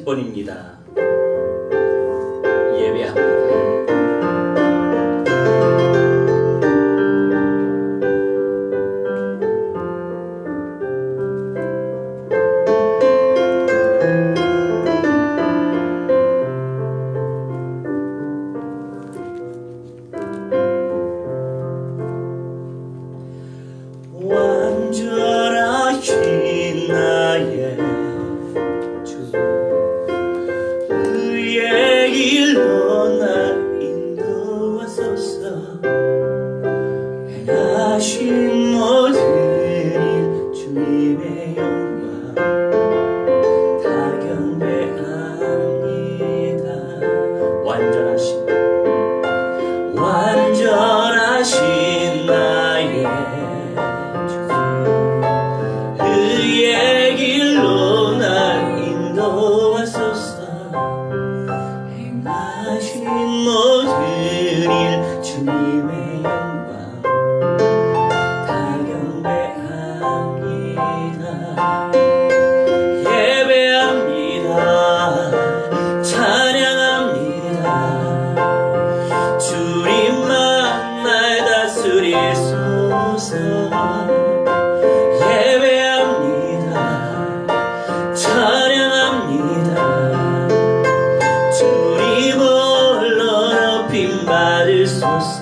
10번입니다. 예배합니다. 완전하신 나의 주, 그의 길로 날 인도하소서. 행하신 모든 일 주님의 영광 다 경배합니다. 완전하신 나의 그의 길로 날 인도하소서. 행하신 모든 일 주님의 영광 다 경배합니다. 예배합니다. 찬양합니다. 주님만 날 다스리소서. 찬양합니다. 주님 홀로 높임 받으소서.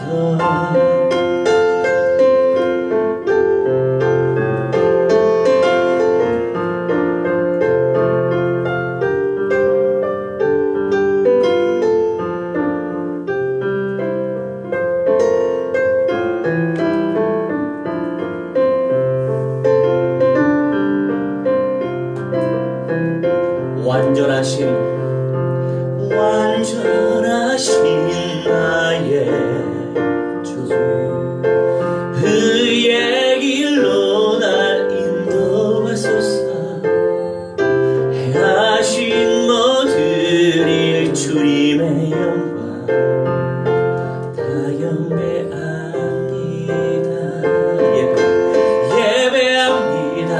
완전하신 나의 주, 그의 길로 날 인도하소서. 행하신 모든 일 주님의 영광 다 경배합니다. 예배합니다.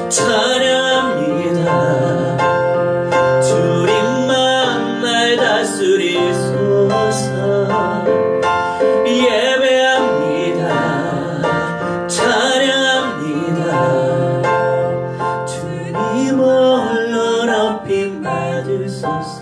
찬양합니다. 다스리소서. 예배합니다. 찬양합니다. 주님 홀로 높임 받으소서.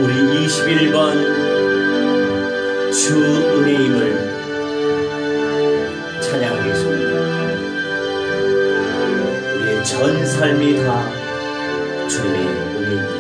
우리 21번 주 은혜임을 찬양하겠습니다. 우리의 전 삶이 다 주님의 은혜입니다.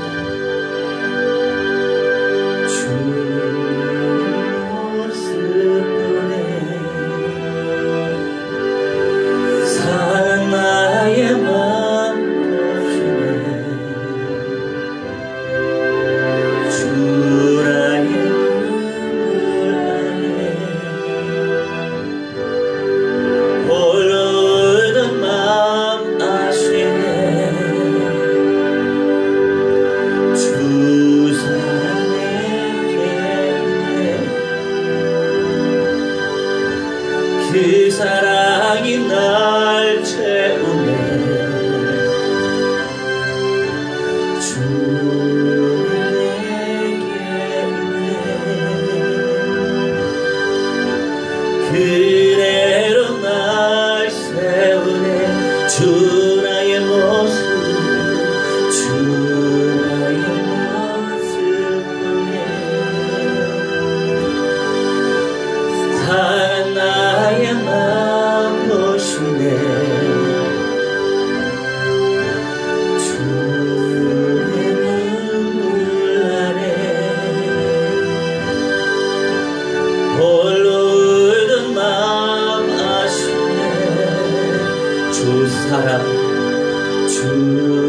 주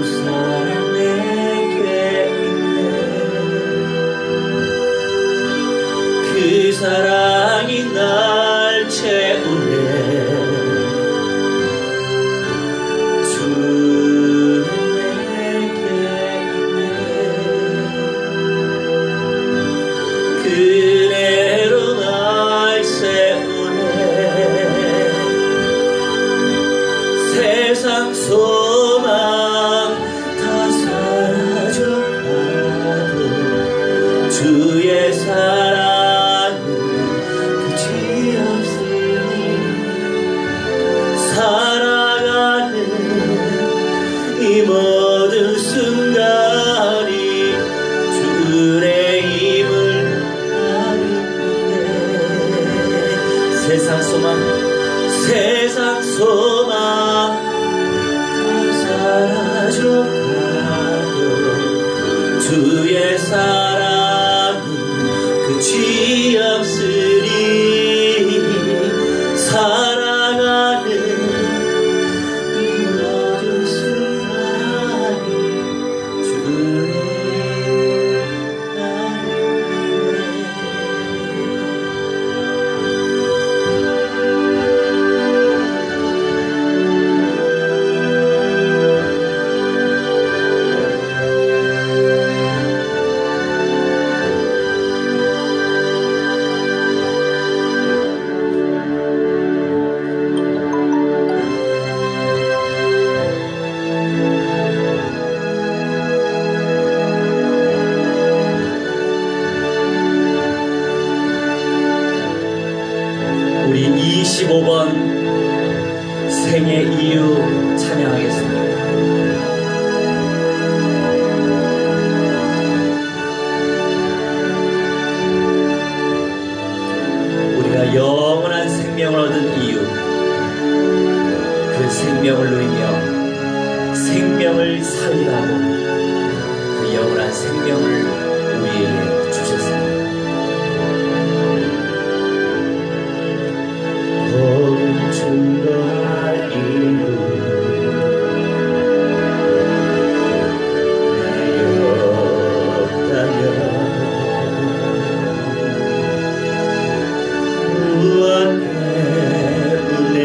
사랑 내게 있네. 그 사랑이 날 채우네. 주 내게 있네. 그대로 날 세우네. 세상 소망 다 사라져가도 주의 사랑은 끝이 없으니 살아가는 이 모든 순간이 주의 힘을 아는데 세상 소망 사라져가도 주의 사랑은 끝이 없으니 살아가는 이 모든 순간이 주의 우리 25번 생애 이유 찬양하겠습니다. 우리가 영원한 생명을 얻은 이유, 그 생명을 누리며 생명을 살리라고 그 영원한 생명을 우리에게 주셨습니다. 복음 증거할 이유 내 없다면 무엇 때문에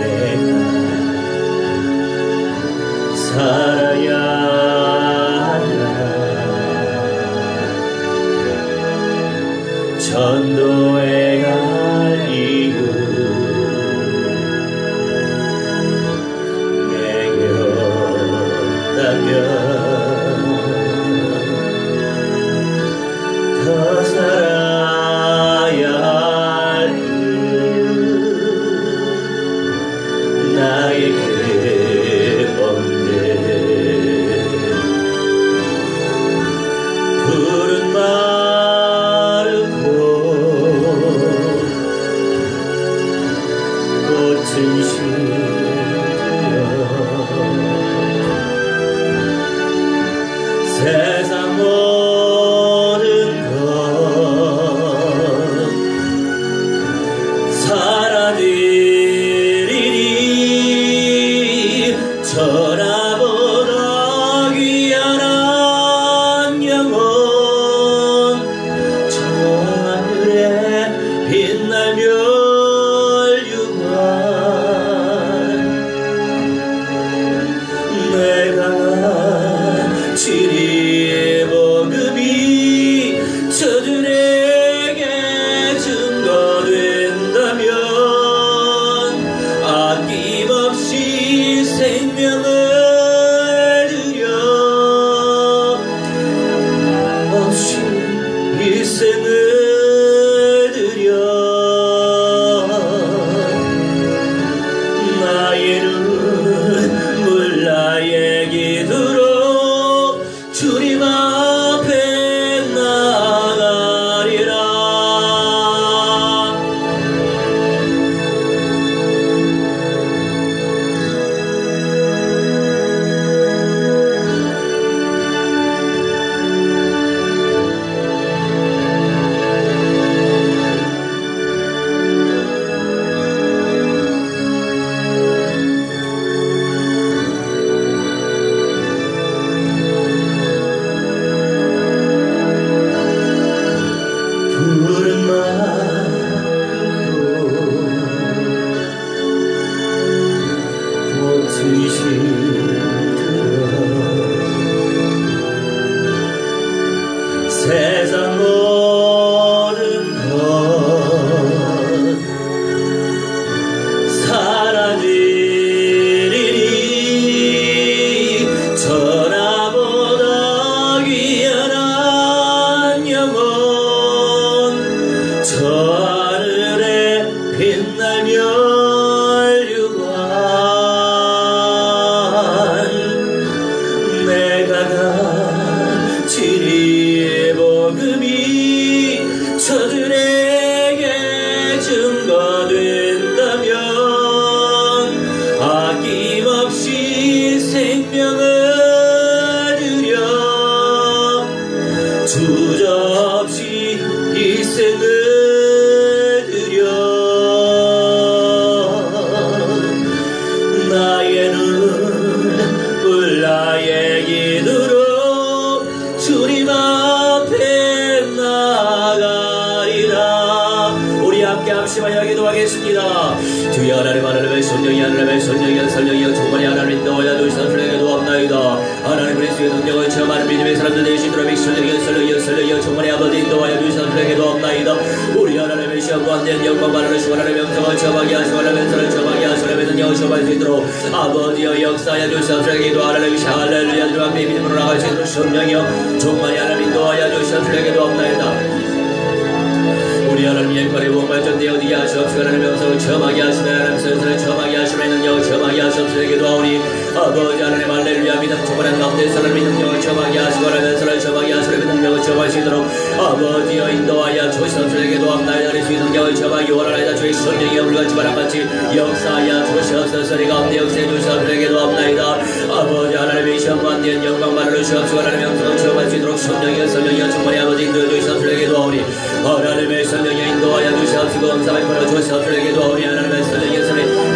내가 살아야 하나. 전도해 갈 이유 더 살아야 할 이유 나에게 없네. 푸른 마르고 꽃은 시들어 세상 모든 것 사라지리니 전하보다 귀한 영혼 저 하늘에 빛나며 유관 내가 진리의 복음이 저들에게 증거된다면 아낌없이 생명을 드려 없이 일생을 드려 나의 눈물 나의 기도로 주님 앞에 나가리라. 성령이 하나님의 성령이여 충만히 하나님 인도하여 주시옵소서. 기도합나이다. 하나님 그리스도의 능력을 체험하는 믿음의 사람들 되시도록 성령이여 충만히 아버지 인도하여 주시옵소서. 기도합나이다. 우리 하나님의 시험과 안된 영광과 하나님의 하나님의 영성을 체험하게 하시고 하나님의 은사를 체험하게 하시고 하나님의 능력을 체험할 수 있도록 아버지여 역사하여 주시옵소서. 기도 하나님의 할렐루야 주 앞에 믿음으로 나갈 수 있도록 성령이여 충만히 하나님 인도하여 주시옵소서. 기도합나이다. 우리 하나님 영광의 원발전되어 어디게 하시옵소서. 하나님의 영성을 체험하게 하시며 하나님의 선을 체험하게 하시며 능력을 체험하게 하시옵소서. 기도하오니 아버지 하나님 할렐루야 믿음 충만한 가운데서 하나님의 능력을 체험하게 하시고 하나님의 선을 체험하게 하시고 하나님의 능력을 체험할 수 있도록 아버지여 인도하여 주시옵소서. 기도합나이다. 그리스도의 능력을 체험하기 원하나이다. 주의 성령이여 물같이 바람같이 역사하여 주시옵소서. 우리 가운데 역사해 주시옵소서. 기도합나이다. 아버지 하나님의 시험과 안된 영광만을 주시옵소서. 하나님의 영성을 체험할 수 있도록 성령이여 충만히 아버지 인도해 주시옵소서. 기도하오니 하나님의 성령이 인도하여 주시옵소서. 감사를 걸어 주시옵소서. 기도하오니 하나님의 성령이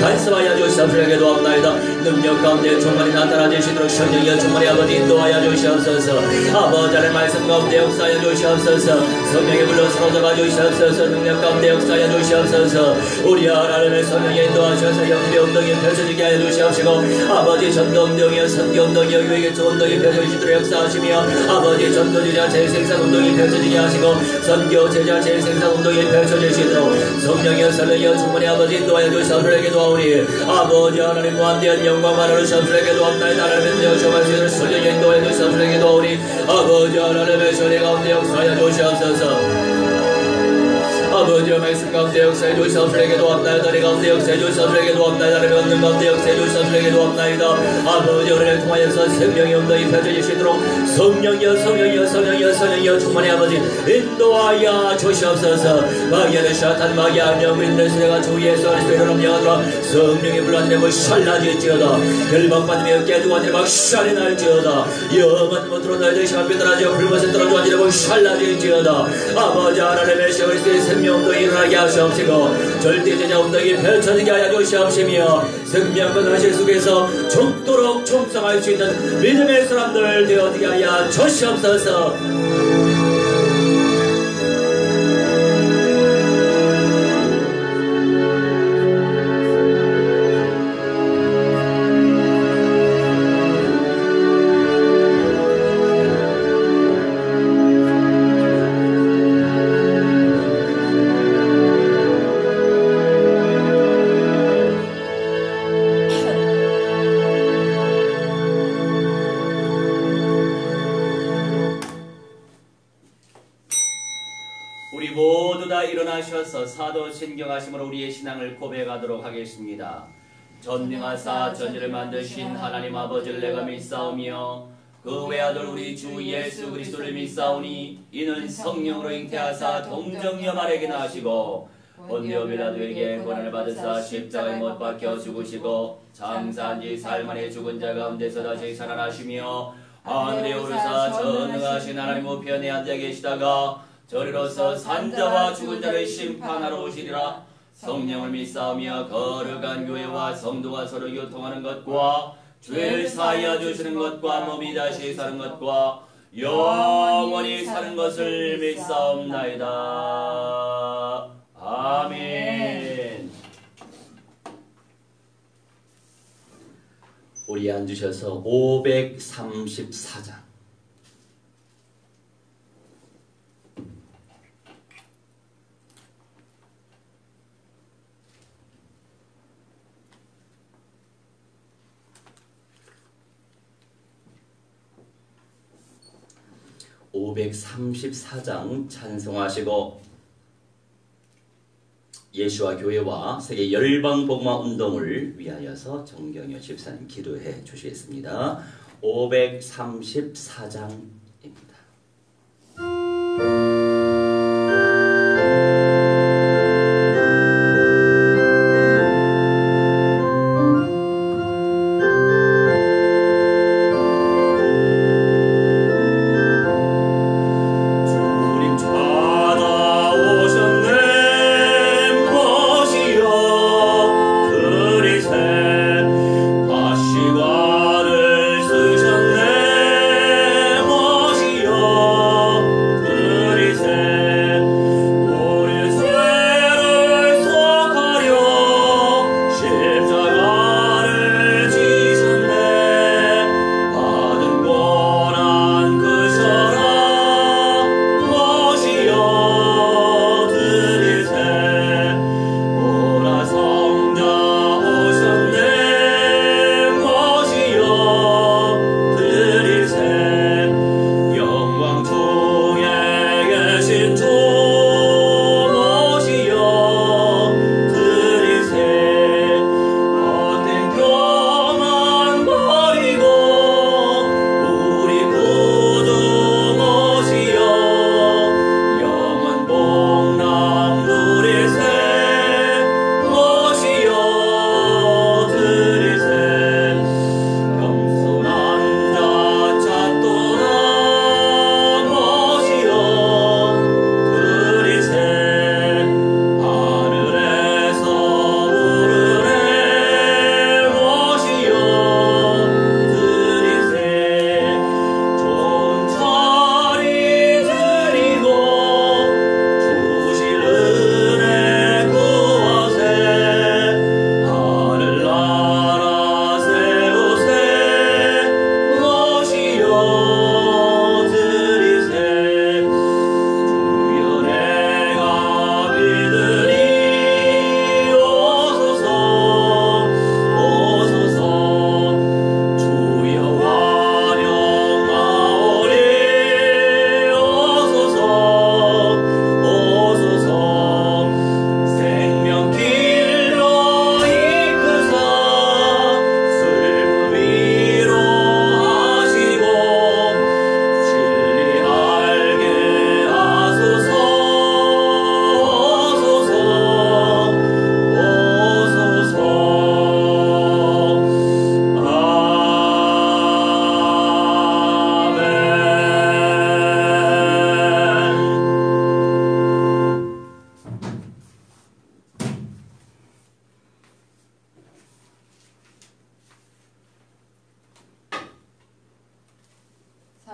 간섭하여 주시옵소서. 기도합나이다. 능력 가운데 충만히 나타나주시도록 성령이여 충만히 아버지 인도하여 주시옵소서. 아버지 하나님의 말씀 가운데 역사하여 주시옵소서. 성령이 불러 사로잡아 주시옵소서. 능력 가운데 역사하여 주시옵소서. 우리 하나님의 성령이 인도하셔서 영들의 엉덩이 펼쳐지게 하여 주시옵시고 아버지 전도 엉덩이여 선교 엉덩이여 유익의 엉덩이 펼쳐지시도록 역사하시며 아버지 전도제자 재생산 엉덩이 펼쳐지게 하시고 선교 제자 재생산 엉덩이 펼쳐지시도록 성령이여 성령이여 충만히 아버지 인도하여 주시옵소서. 기도하오니 아버지 하나님 무한대한 영광만으로 주시옵소서. 기도합나이다. 하나님의 능력을 체험할 수 있도록 성령이 인도하여 주시옵소서. 기도하오니 아버지 하나님의 전의 가운데 역사하여 주시옵소서. 아버지의 말씀 가운데 역사해 주시옵소서. 기도합나이다. 내 가운데 역사해 주시옵소서. 기도합나이다. 내 없는 가운데 역사해 주시옵소서. 기도합나이다. 아버지 우리를 통하여서 생명의 엉덩이 펼쳐주시도록 성령이여 충만히 아버지 인도하여 주시옵소서. 마귀의 사탄 마귀의 영으로 세대가 주 예수 그리스도의 이름으로 명하노라. 성령의 불안에 박살나질지어다. 결박받으며 깨두고 앉으라. 박살이 날지어다. 영원 못으로 너희들 시간 빼들어져 불못에 떨어져 앉으라. 박살나질지어다. 아버지 하나님의 그리스도의 생명 엉덩이 일어나게 하시옵시고 절대제자 엉덩이 펼쳐지게 하여 주시옵시며 생명과 하실 속에서 죽도록 충성할 수 있는 믿음의 사람들 되어지게 하여 주시옵소서. 일어나셔서 사도 신경하심으로 우리의 신앙을 고백하도록 하겠습니다. 전능하사 전지를 만드신 하나님 아버지를 내가 믿사오며 그 외아들 우리 주 예수 그리스도를 믿사오니 이는 성령으로 잉태하사 동정녀 마리아에게 나시고 본디오 빌라도에게 고난을 받으사 십자가에 못 박혀 죽으시고 장사한 지 사흘 만에 죽은 자 가운데서 다시 살아나시며 하늘에 오르사 전능하신 하나님 우편에 앉아 계시다가 저리로서 산자와 죽은 자를 심판하러 오시리라. 성령을 믿사오며 거룩한 교회와 성도가 서로 교통하는 것과 죄를 사하여 주시는 것과 몸이 다시 사는 것과 영원히 사는 것을 믿사옵나이다. 아멘. 우리 앉으셔서 534장 534장 찬송하시고 예수와 교회와 세계 열방 복음화 운동을 위하여서 정경여 집사님 기도해 주시겠습니다. 534장입니다. 다시와를 쓰셨네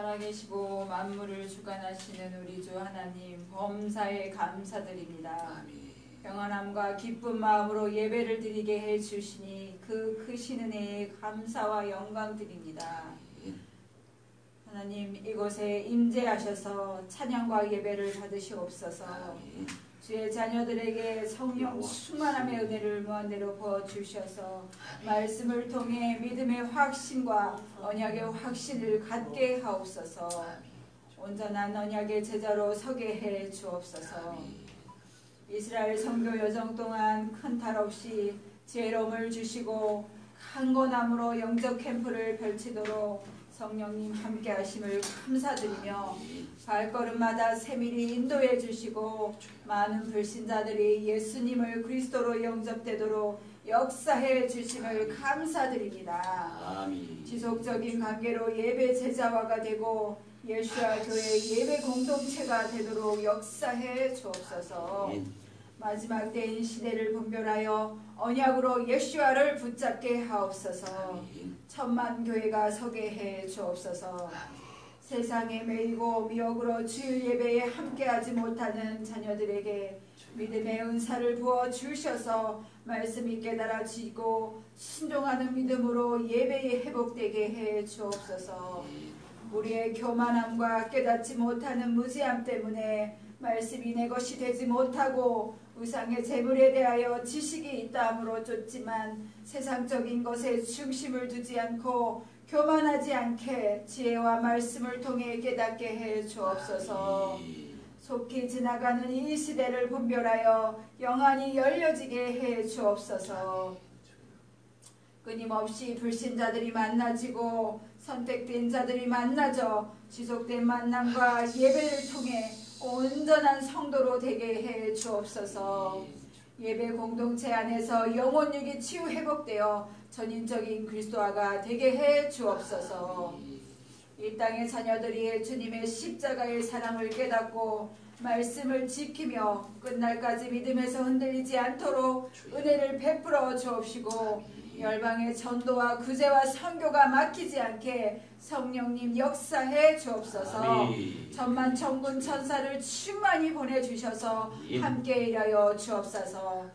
살아계시고 만물을 주관하시는 우리 주 하나님 범사에 감사드립니다. 평안함과 기쁜 마음으로 예배를 드리게 해주시니 그 크신 은혜에 감사와 영광 드립니다. 하나님 이곳에 임재하셔서 찬양과 예배를 받으시옵소서. 주의 자녀들에게 성령 충만함의 은혜를 무한대로 부어주셔서 말씀을 통해 믿음의 확신과 언약의 확신을 갖게 하옵소서. 온전한 언약의 제자로 서게 해 주옵소서. 이스라엘 선교 여정 동안 큰 탈 없이 지혜로움을 주시고 강건함으로 영적 캠프를 펼치도록 성령님 함께 하심을 감사드리며 발걸음마다 세밀히 인도해 주시고 많은 불신자들이 예수님을 그리스도로 영접되도록 역사해 주심을 감사드립니다. 아멘. 지속적인 관계로 예배 제자화가 되고 예수와 교회 예배 공동체가 되도록 역사해 주옵소서. 아멘. 마지막 때인 시대를 분별하여 언약으로 예수와를 붙잡게 하옵소서. 천만 교회가 서게 해 주옵소서. 세상에 매이고 미혹으로 주일 예배에 함께하지 못하는 자녀들에게 믿음의 은사를 부어 주셔서 말씀이 깨달아지고 순종하는 믿음으로 예배에 회복되게 해 주옵소서. 우리의 교만함과 깨닫지 못하는 무지함 때문에 말씀이 내 것이 되지 못하고 우상의 재물에 대하여 지식이 있다함으로 쫓지만 세상적인 것에 중심을 두지 않고 교만하지 않게 지혜와 말씀을 통해 깨닫게 해 주옵소서. 속히 지나가는 이 시대를 분별하여 영안이 열려지게 해 주옵소서. 끊임없이 불신자들이 만나지고 선택된 자들이 만나져 지속된 만남과 예배를 통해 온전한 성도로 되게 해 주옵소서. 예배 공동체 안에서 영혼육이 치유 회복되어 전인적인 그리스도화가 되게 해 주옵소서. 이 땅의 자녀들이 주님의 십자가의 사랑을 깨닫고 말씀을 지키며 끝날까지 믿음에서 흔들리지 않도록 은혜를 베풀어 주옵시고 열방의 전도와 구제와 선교가 막히지 않게 성령님 역사해 주옵소서. 천만 천군 천사를 충만히 보내주셔서 함께 일하여 주옵소서.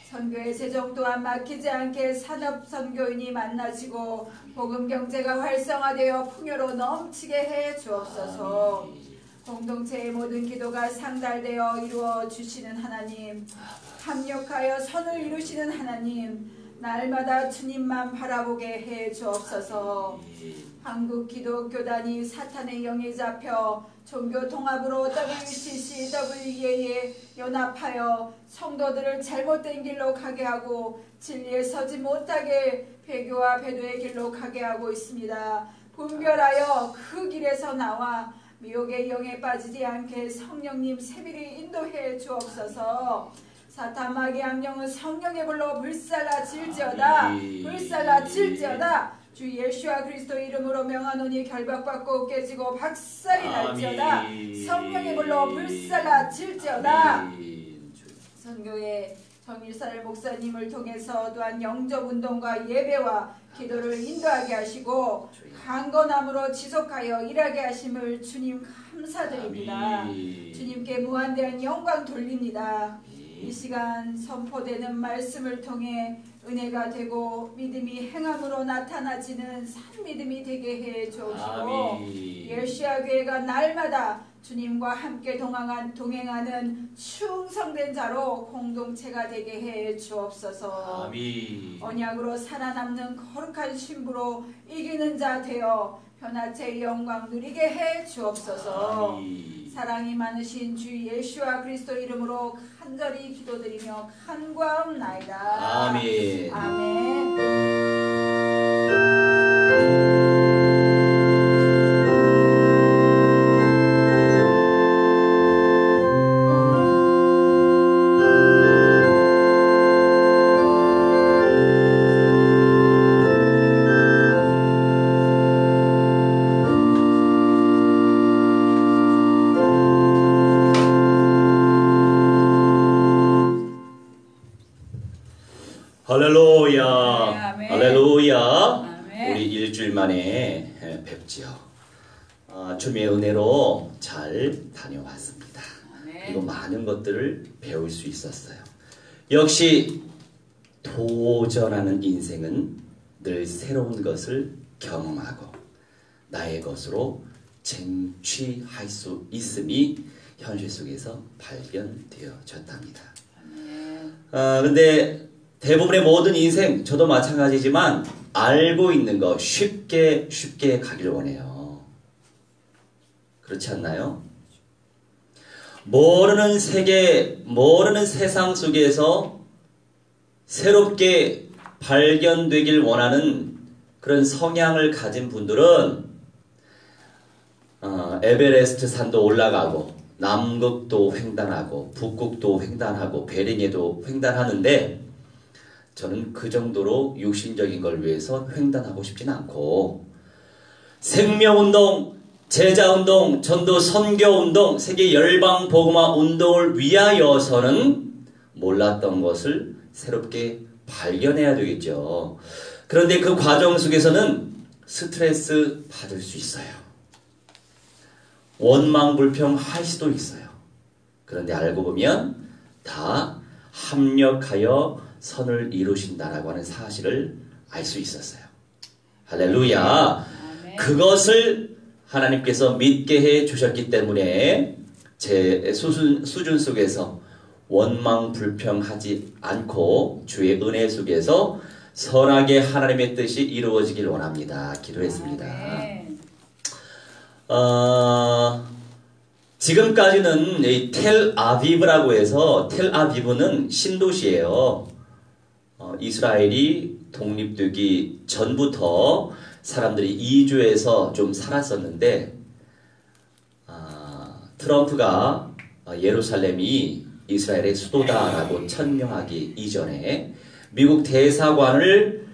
선교의 세종 또한 막히지 않게 산업 선교인이 만나지고 복음 경제가 활성화되어 풍요로 넘치게 해 주옵소서. 공동체의 모든 기도가 상달되어 이루어 주시는 하나님, 합력하여 선을 이루시는 하나님, 날마다 주님만 바라보게 해 주옵소서. 한국 기독교단이 사탄의 영에 잡혀 종교 통합으로 WCCWEA에 연합하여 성도들을 잘못된 길로 가게 하고 진리에 서지 못하게 배교와 배도의 길로 가게 하고 있습니다. 분별하여 그 길에서 나와 미혹의 영에 빠지지 않게 성령님 세밀히 인도해 주옵소서. 사탄 마귀 악령은 성령의 불로 불살라질지어다. 불살라질지어다. 주 예수와 그리스도 이름으로 명하노니 결박받고 깨지고 박살이 날지어다. 성령의 불로 불살라질지어다. 선교의 정일사를 목사님을 통해서 또한 영접운동과 예배와 기도를 인도하게 하시고 강건함으로 지속하여 일하게 하심을 주님 감사드립니다. 주님께 무한대한 영광 돌립니다. 이 시간 선포되는 말씀을 통해 은혜가 되고 믿음이 행함으로 나타나지는 산 믿음이 되게 해 주옵시고 예수와 교회가 날마다 주님과 함께 동행하는 충성된 자로 공동체가 되게 해 주옵소서. 아멘. 언약으로 살아남는 거룩한 신부로 이기는 자 되어 변화체의 영광 누리게 해 주옵소서. 아멘. 사랑이 많으신 주 예수와 그리스도 이름으로 간절히 기도드리며 간구하옵나이다. 아멘. 아멘. 할렐루야. 아멘. 할렐루야. 아멘. 우리 일주일 만에 뵙지요. 주님의 은혜로 잘 다녀왔습니다. 아멘. 그리고 많은 것들을 배울 수 있었어요. 역시 도전하는 인생은 늘 새로운 것을 경험하고 나의 것으로 쟁취할 수 있음이 현실 속에서 발견되어졌답니다. 근데 대부분의 모든 인생, 저도 마찬가지지만 알고 있는 거 쉽게 가길 원해요. 그렇지 않나요? 모르는 세계, 모르는 세상 속에서 새롭게 발견되길 원하는 그런 성향을 가진 분들은 에베레스트 산도 올라가고 남극도 횡단하고 북극도 횡단하고 베링에도 횡단하는데 저는 그 정도로 육신적인 걸 위해서 횡단하고 싶진 않고 생명운동, 제자운동, 전도 선교운동, 세계 열방복음화 운동을 위하여서는 몰랐던 것을 새롭게 발견해야 되겠죠. 그런데 그 과정 속에서는 스트레스 받을 수 있어요. 원망불평할 수도 있어요. 그런데 알고 보면 다 합력하여 선을 이루신다라고 하는 사실을 알 수 있었어요. 할렐루야. 아멘. 그것을 하나님께서 믿게 해 주셨기 때문에 제 수준 속에서 원망불평하지 않고 주의 은혜 속에서 선하게 하나님의 뜻이 이루어지길 원합니다. 기도했습니다. 아멘. 지금까지는 이 텔아비브라고 해서 텔아비브는 신도시예요. 이스라엘이 독립되기 전부터 사람들이 이주해서 좀 살았었는데 트럼프가 예루살렘이 이스라엘의 수도다라고 천명하기 이전에 미국 대사관을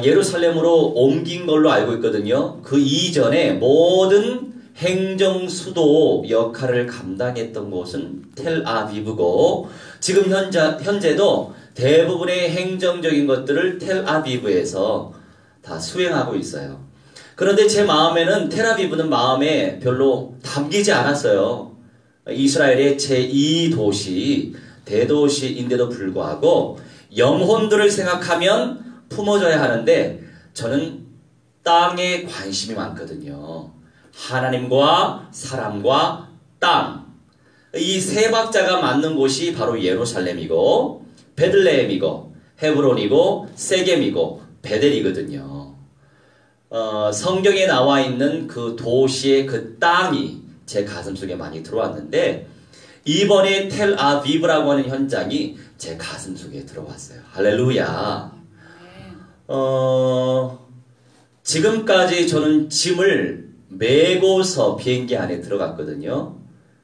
예루살렘으로 옮긴 걸로 알고 있거든요. 그 이전에 모든 행정수도 역할을 감당했던 곳은 텔아비브고 지금 현재도 대부분의 행정적인 것들을 텔아비브에서 다 수행하고 있어요. 그런데 제 마음에는 텔아비브는 마음에 별로 담기지 않았어요. 이스라엘의 제2도시, 대도시인데도 불구하고 영혼들을 생각하면 품어줘야 하는데 저는 땅에 관심이 많거든요. 하나님과 사람과 땅. 이 세 박자가 맞는 곳이 바로 예루살렘이고 베들레헴이고 헤브론이고 세겜이고 베델이거든요. 성경에 나와 있는 그 도시의 그 땅이 제 가슴속에 많이 들어왔는데 이번에 텔아비브라고 하는 현장이 제 가슴속에 들어왔어요. 할렐루야. 지금까지 저는 짐을 메고서 비행기 안에 들어갔거든요.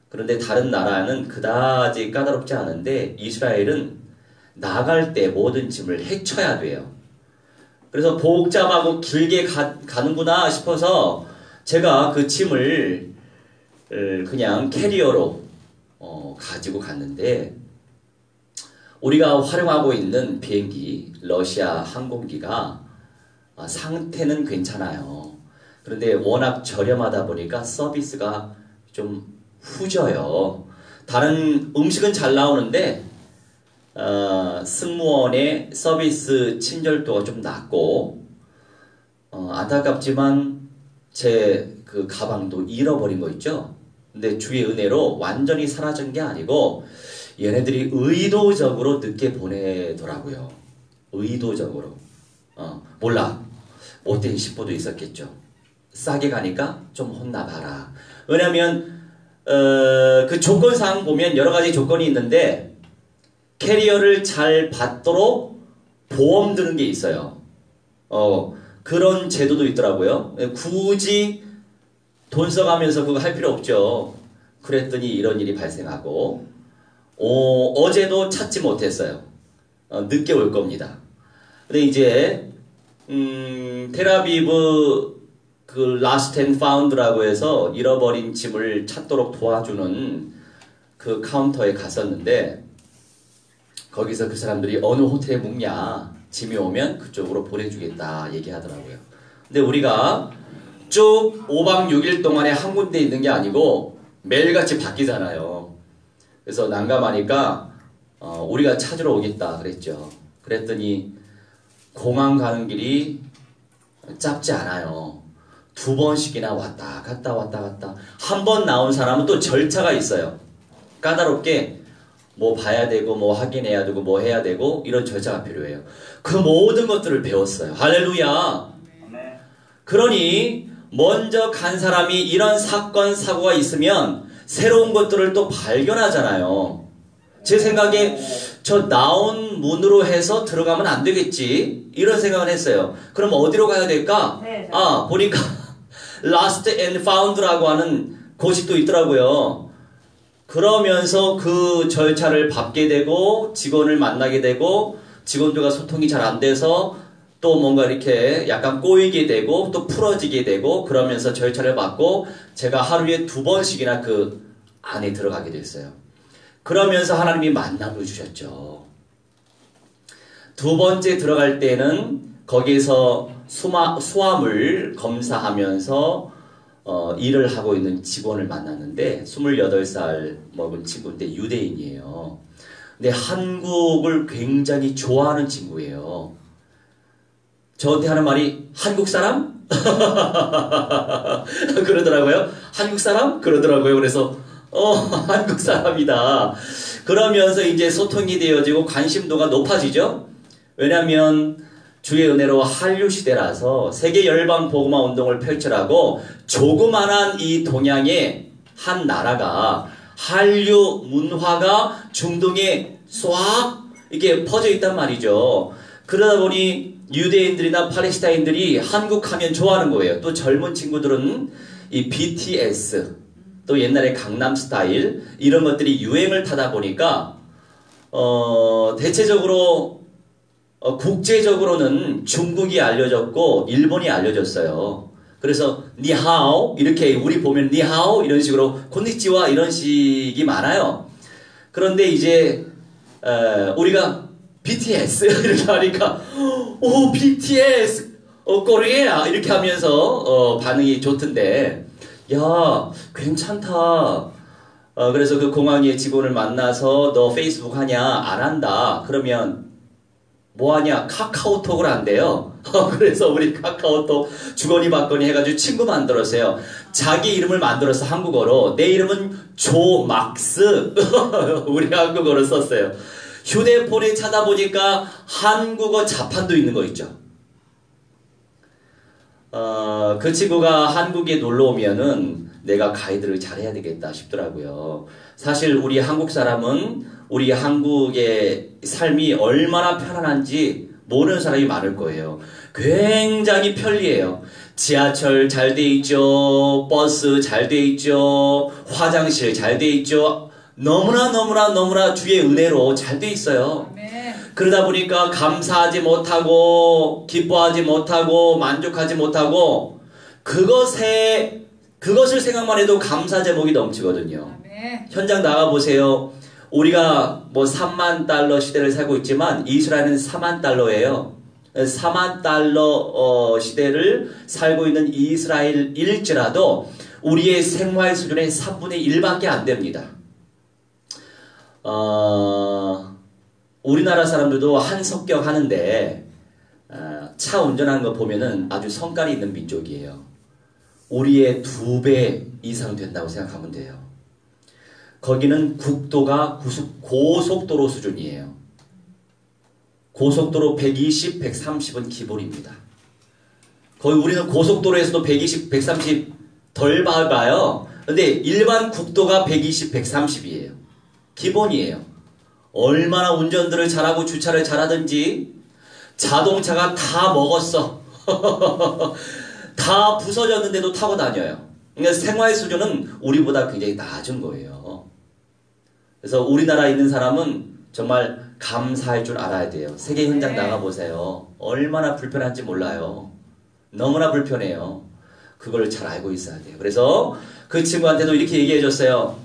그런데 다른 나라는 그다지 까다롭지 않은데 이스라엘은 나갈 때 모든 짐을 헤쳐야 돼요. 그래서 복잡하고 길게 가는구나 싶어서 제가 그 짐을 그냥 캐리어로 가지고 갔는데 우리가 활용하고 있는 비행기, 러시아 항공기가 상태는 괜찮아요. 그런데 워낙 저렴하다 보니까 서비스가 좀 후져요. 다른 음식은 잘 나오는데 승무원의 서비스 친절도가 좀 낮고 안타깝지만 제 그 가방도 잃어버린 거 있죠. 근데 주의 은혜로 완전히 사라진 게 아니고 얘네들이 의도적으로 늦게 보내더라고요. 의도적으로. 몰라. 못된 식보도 있었겠죠. 싸게 가니까 좀 혼나봐라. 왜냐면 그 조건상 보면 여러 가지 조건이 있는데 캐리어를 잘 받도록 보험 드는 게 있어요. 그런 제도도 있더라고요. 굳이 돈 써가면서 그거 할 필요 없죠. 그랬더니 이런 일이 발생하고 어제도 찾지 못했어요. 늦게 올 겁니다. 근데 이제 텔아비브 그 라스트 앤 파운드라고 해서 잃어버린 짐을 찾도록 도와주는 그 카운터에 갔었는데 거기서 그 사람들이 어느 호텔에 묵냐 짐이 오면 그쪽으로 보내주겠다 얘기하더라고요. 근데 우리가 쭉 5박 6일 동안에 한 군데 있는 게 아니고 매일같이 바뀌잖아요. 그래서 난감하니까 우리가 찾으러 오겠다 그랬죠. 그랬더니 공항 가는 길이 짧지 않아요. 2번씩이나 왔다 갔다 왔다 갔다. 한 번 나온 사람은 또 절차가 있어요. 까다롭게 뭐 봐야 되고 뭐 확인해야 되고 뭐 해야 되고 이런 절차가 필요해요. 그 모든 것들을 배웠어요. 할렐루야. 그러니 먼저 간 사람이 이런 사건 사고가 있으면 새로운 것들을 또 발견하잖아요. 제 생각에 저 나온 문으로 해서 들어가면 안 되겠지 이런 생각을 했어요. 그럼 어디로 가야 될까? 보니까 Lost and Found라고 하는 곳이 또 있더라고요. 그러면서 그 절차를 밟게 되고 직원을 만나게 되고 직원들과 소통이 잘 안 돼서 또 뭔가 이렇게 약간 꼬이게 되고 또 풀어지게 되고 그러면서 절차를 밟고 제가 하루에 2번씩이나 그 안에 들어가게 됐어요. 그러면서 하나님이 만남을 주셨죠. 2번째 들어갈 때는 거기에서 수화물 검사하면서 일을 하고 있는 직원을 만났는데 28살 먹은 친구인데 유대인이에요. 근데 한국을 굉장히 좋아하는 친구예요. 저한테 하는 말이 한국 사람? 그러더라고요. 한국 사람? 그러더라고요. 그래서 한국 사람이다. 그러면서 이제 소통이 되어지고 관심도가 높아지죠. 왜냐하면 주의 은혜로 한류 시대라서 세계 열방 복음화 운동을 펼치라고 조그만한 이 동양의 한 나라가 한류 문화가 중동에 싹 이렇게 퍼져 있단 말이죠. 그러다 보니 유대인들이나 팔레스타인들이 한국 하면 좋아하는 거예요. 또 젊은 친구들은 이 BTS 또 옛날에 강남스타일 이런 것들이 유행을 타다 보니까 대체적으로 국제적으로는 중국이 알려졌고 일본이 알려졌어요. 그래서 니하오 이렇게 우리 보면 니하오 이런 식으로 곤니치와 이런 식이 많아요. 그런데 이제 우리가 BTS 이렇게 하니까 오 BTS 코리아 이렇게 하면서 반응이 좋던데 야 괜찮다. 그래서 그 공항에 직원을 만나서 너 페이스북 하냐? 안 한다. 그러면 뭐 하냐? 카카오톡을 한대요. 그래서 우리 카카오톡 주거니 받거니 해가지고 친구 만들었어요. 자기 이름을 만들어서 한국어로 내 이름은 조막스 우리 한국어로 썼어요. 휴대폰에 찾아보니까 한국어 자판도 있는 거 있죠. 그 친구가 한국에 놀러 오면은 내가 가이드를 잘해야 되겠다 싶더라고요. 사실 우리 한국 사람은 우리 한국의 삶이 얼마나 편안한지 모르는 사람이 많을 거예요. 굉장히 편리해요. 지하철 잘 돼 있죠. 버스 잘 돼 있죠. 화장실 잘 돼 있죠. 너무나 주의 은혜로 잘 돼 있어요. 그러다 보니까 감사하지 못하고 기뻐하지 못하고 만족하지 못하고 그것을 생각만 해도 감사 제목이 넘치거든요. 현장 나가보세요. 우리가 뭐 3만 달러 시대를 살고 있지만 이스라엘은 4만 달러예요. 4만 달러 시대를 살고 있는 이스라엘일지라도 우리의 생활 수준의 3분의 1밖에 안 됩니다. 우리나라 사람들도 한석격 하는데 차 운전하는 거 보면은 아주 성깔이 있는 민족이에요. 우리의 2배 이상 된다고 생각하면 돼요. 거기는 국도가 고속도로 수준이에요. 고속도로 120, 130은 기본입니다. 거의 우리는 고속도로에서도 120, 130 덜 밟아요. 근데 일반 국도가 120, 130이에요. 기본이에요. 얼마나 운전들을 잘하고 주차를 잘하든지 자동차가 다 먹었어. 다 부서졌는데도 타고 다녀요. 그러니까 생활 수준은 우리보다 굉장히 낮은 거예요. 그래서 우리나라에 있는 사람은 정말 감사할 줄 알아야 돼요. 세계 현장 나가보세요. 얼마나 불편한지 몰라요. 너무나 불편해요. 그걸 잘 알고 있어야 돼요. 그래서 그 친구한테도 이렇게 얘기해 줬어요.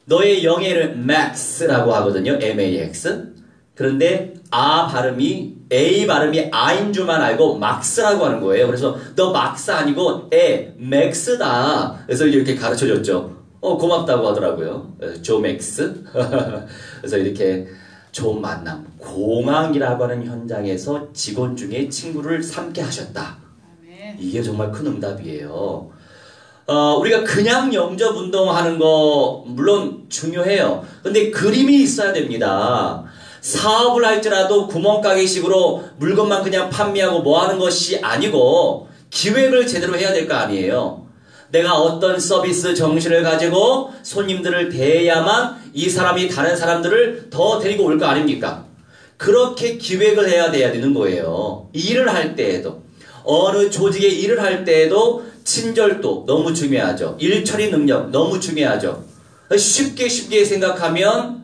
너의 영예를 max라고 하거든요. max. 그런데 발음이 A 발음이 아인 줄만 알고 막스라고 하는 거예요. 그래서 너 막스 아니고 맥스다. 그래서 이렇게 가르쳐줬죠. 고맙다고 하더라고요. 조 맥스. 그래서 이렇게 좋은 만남, 공항이라고 하는 현장에서 직원 중에 친구를 삼게 하셨다. 이게 정말 큰 응답이에요. 우리가 그냥 영접 운동하는 거 물론 중요해요. 근데 그림이 있어야 됩니다. 사업을 할지라도 구멍가게식으로 물건만 그냥 판매하고 뭐 하는 것이 아니고 기획을 제대로 해야 될 거 아니에요. 내가 어떤 서비스 정신을 가지고 손님들을 대해야만 이 사람이 다른 사람들을 더 데리고 올 거 아닙니까? 그렇게 기획을 해야 되는 거예요. 일을 할 때에도. 어느 조직에 일을 할 때에도 친절도 너무 중요하죠. 일 처리 능력 너무 중요하죠. 쉽게 생각하면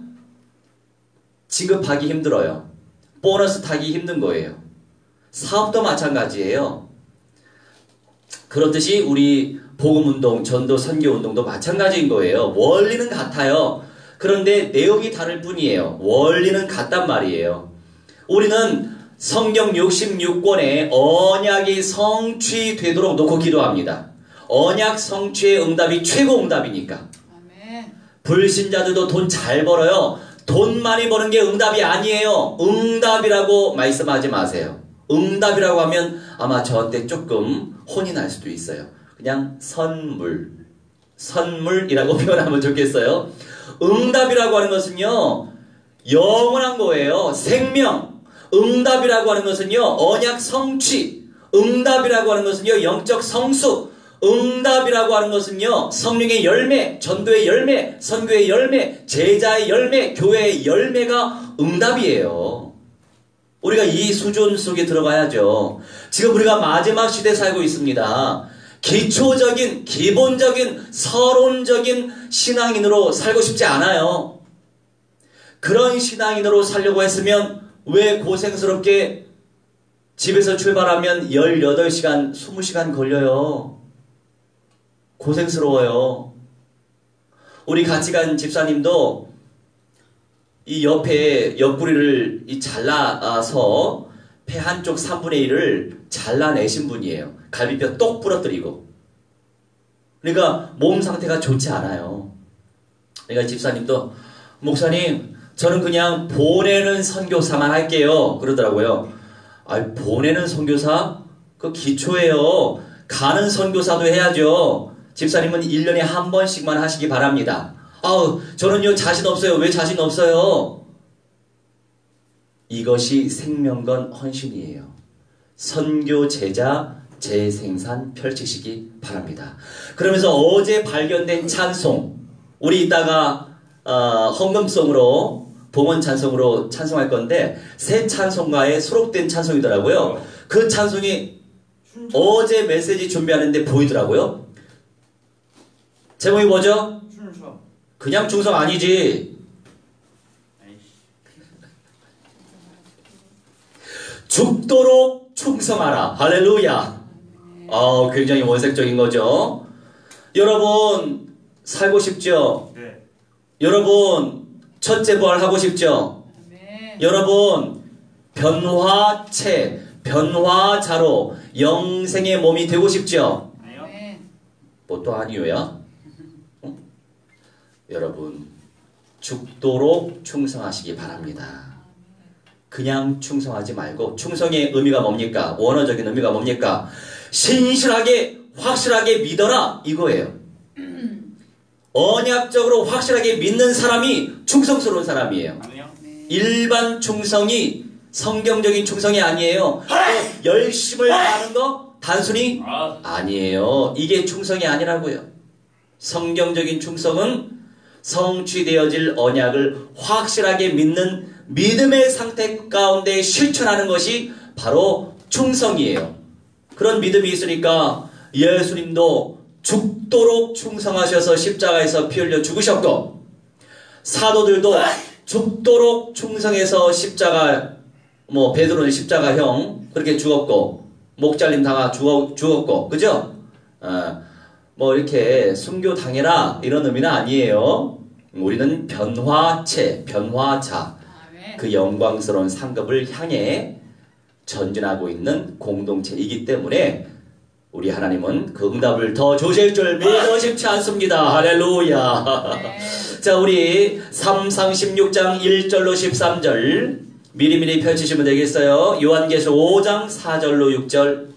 진급하기 힘들어요. 보너스 타기 힘든 거예요. 사업도 마찬가지예요. 그렇듯이 우리 복음운동, 전도, 선교운동도 마찬가지인 거예요. 원리는 같아요. 그런데 내용이 다를 뿐이에요. 원리는 같단 말이에요. 우리는 성경 66권에 언약이 성취되도록 놓고 기도합니다. 언약 성취의 응답이 최고 응답이니까. 불신자들도 돈 잘 벌어요. 돈 많이 버는 게 응답이 아니에요. 응답이라고 말씀하지 마세요. 응답이라고 하면 아마 저한테 조금 혼이 날 수도 있어요. 그냥 선물이라고 표현하면 좋겠어요. 응답이라고 하는 것은요, 영원한 거예요. 생명. 응답이라고 하는 것은요, 언약 성취. 응답이라고 하는 것은요, 영적 성숙. 응답이라고 하는 것은요, 성령의 열매, 전도의 열매, 선교의 열매, 제자의 열매, 교회의 열매가 응답이에요. 우리가 이 수준 속에 들어가야죠. 지금 우리가 마지막 시대에 살고 있습니다. 기초적인, 기본적인, 서론적인 신앙인으로 살고 싶지 않아요. 그런 신앙인으로 살려고 했으면 왜 고생스럽게 집에서 출발하면 18시간, 20시간 걸려요. 고생스러워요. 우리 같이 간 집사님도 이 옆구리를 잘라서 배 한쪽 3분의 1을 잘라내신 분이에요. 갈비뼈 똑 부러뜨리고. 그러니까 몸 상태가 좋지 않아요. 그러니까 집사님도 목사님 저는 그냥 보내는 선교사만 할게요. 그러더라고요. 보내는 선교사? 그거 기초예요. 가는 선교사도 해야죠. 집사님은 1년에 한 번씩만 하시기 바랍니다. 저는요 자신 없어요. 왜 자신 없어요? 이것이 생명건 헌신이에요. 선교 제자 재생산 펼치시기 바랍니다. 그러면서 어제 발견된 찬송, 우리 이따가 헌금송으로 봉헌 찬송으로 찬송할 건데 새 찬송가에 수록된 찬송이더라고요. 그 찬송이 어제 메시지 준비하는데 보이더라고요. 제목이 뭐죠? 충성. 그냥 충성 아니지. 죽도록 충성하라. 할렐루야. 굉장히 원색적인 거죠. 여러분 살고 싶죠? 네. 여러분 첫째 부활 하고 싶죠? 네. 여러분 변화체, 변화자로 영생의 몸이 되고 싶죠? 네. 뭐 또 아니요야? 여러분 죽도록 충성하시기 바랍니다. 그냥 충성하지 말고, 충성의 의미가 뭡니까? 원어적인 의미가 뭡니까? 신실하게 확실하게 믿어라 이거예요. 언약적으로 확실하게 믿는 사람이 충성스러운 사람이에요. 일반 충성이 성경적인 충성이 아니에요. 열심을 다하는 거 단순히 아니에요. 이게 충성이 아니라고요. 성경적인 충성은 성취되어질 언약을 확실하게 믿는 믿음의 상태 가운데 실천하는 것이 바로 충성이에요. 그런 믿음이 있으니까 예수님도 죽도록 충성하셔서 십자가에서 피 흘려 죽으셨고, 사도들도 죽도록 충성해서 십자가, 베드로는 십자가형 그렇게 죽었고, 목잘림 당하 죽었고, 그죠? 이렇게 순교 당해라 이런 의미는 아니에요. 우리는 변화체, 변화자, 그 영광스러운 상급을 향해 전진하고 있는 공동체이기 때문에 우리 하나님은 그 응답을 더 주실 줄 믿어 싶지 않습니다. 할렐루야. 네. 자, 우리 3상 16장 1절로 13절 미리미리 펼치시면 되겠어요. 요한계시록 5장 4절로 6절.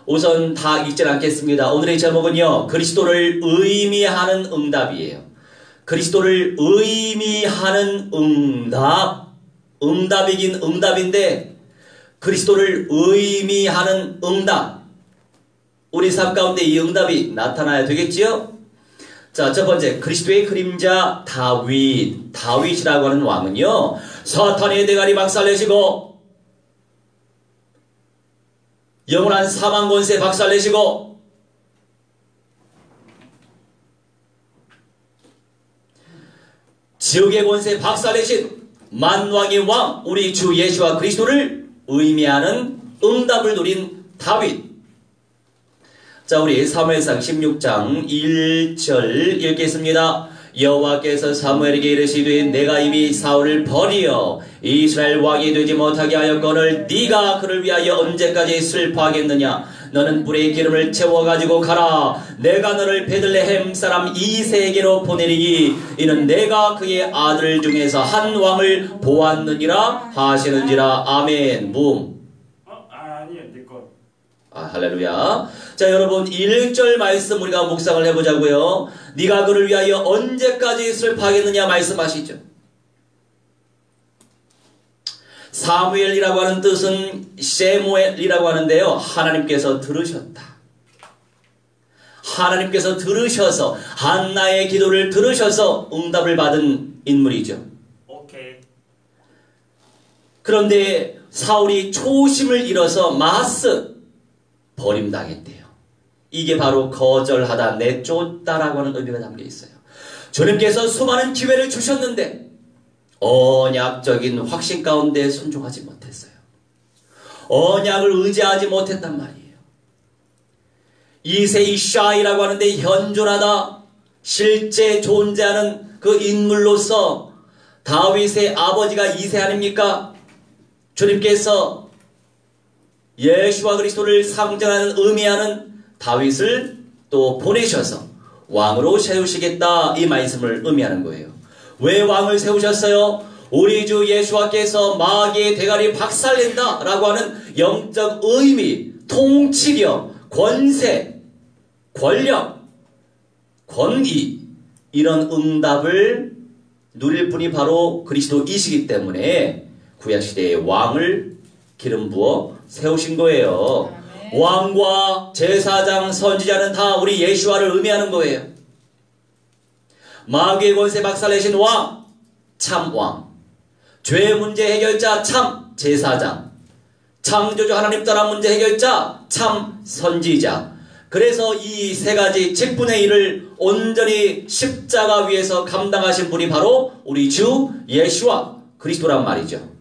우선 다 읽진 않겠습니다. 오늘의 제목은요, 그리스도를 의미하는 응답이에요. 그리스도를 의미하는 응답. 응답이긴 응답인데 그리스도를 의미하는 응답. 우리 삶 가운데 이 응답이 나타나야 되겠지요? 자, 첫 번째, 그리스도의 그림자 다윗. 다윗이라고 하는 왕은요, 사탄의 대가리 박살내시고 영원한 사망 권세 박살내시고 지옥의 권세 박살내신 만왕의 왕 우리 주 예수와 그리스도를 의미하는 응답을 누린 다윗. 자, 우리 사무엘상 16장 1절 읽겠습니다. 여호와께서 사무엘에게 이르시되 내가 이미 사울을 버리어 이스라엘 왕이 되지 못하게 하였거늘 네가 그를 위하여 언제까지 슬퍼하겠느냐. 너는 불의 기름을 채워가지고 가라. 내가 너를 베들레헴 사람 이새에게로 보내리니 이는 내가 그의 아들 중에서 한 왕을 보았느니라 하시는지라. 아멘. 아니요, 내 거. 할렐루야. 자, 여러분 1절 말씀 우리가 묵상을 해보자고요. 네가 그를 위하여 언제까지 슬퍼하겠느냐 말씀하시죠. 사무엘이라고 하는 뜻은 세무엘이라고 하는데요, 하나님께서 들으셨다. 하나님께서 들으셔서 한나의 기도를 들으셔서 응답을 받은 인물이죠. 오케이. 그런데 사울이 초심을 잃어서 마스 버림당했대요. 이게 바로 거절하다 내쫓다라고 하는 의미가 담겨 있어요. 주님께서 수많은 기회를 주셨는데 언약적인 확신 가운데 순종하지 못했어요. 언약을 의지하지 못했단 말이에요. 이세이샤이라고 하는데 현존하다, 실제 존재하는 그 인물로서 다윗의 아버지가 이세 아닙니까? 주님께서 예수와 그리스도를 상징하는 의미하는 다윗을 또 보내셔서 왕으로 세우시겠다, 이 말씀을 의미하는 거예요. 왜 왕을 세우셨어요? 우리 주 예수와께서 마귀의 대가리 박살낸다 라고 하는 영적 의미, 통치력, 권세, 권력, 권위, 이런 응답을 누릴 분이 바로 그리스도이시기 때문에 구약시대의 왕을 기름 부어 세우신 거예요. 아멘. 왕과 제사장, 선지자는 다 우리 예수와를 의미하는 거예요. 마귀의 권세 박살내신 왕, 참 왕. 죄 문제 해결자, 참 제사장. 창조주 하나님 따라 문제 해결자, 참 선지자. 그래서 이 세 가지 10분의 1을 온전히 십자가 위에서 감당하신 분이 바로 우리 주 예수와 그리스도란 말이죠.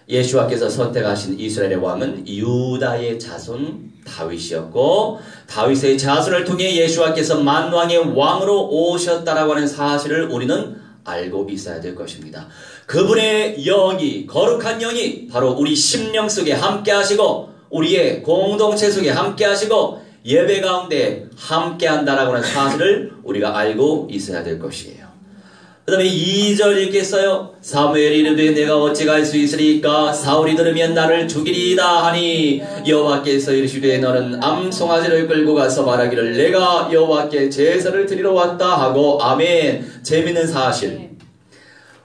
예수와께서 선택하신 이스라엘의 왕은 유다의 자손 다윗이었고, 다윗의 자손을 통해 예수와께서 만왕의 왕으로 오셨다라고 하는 사실을 우리는 알고 있어야 될 것입니다. 그분의 영이, 거룩한 영이 바로 우리 심령 속에 함께 하시고 우리의 공동체 속에 함께 하시고 예배 가운데 함께 한다라고 하는 사실을 우리가 알고 있어야 될 것이에요. 그 다음에 2절 읽겠어요. 사무엘이 이르되 내가 어찌 갈 수 있으리까? 사울이 들으면 나를 죽이리이다 하니 여호와께서 이르시되 너는 암송아지를 끌고 가서 말하기를 내가 여호와께 제사를 드리러 왔다 하고. 아멘. 재밌는 사실,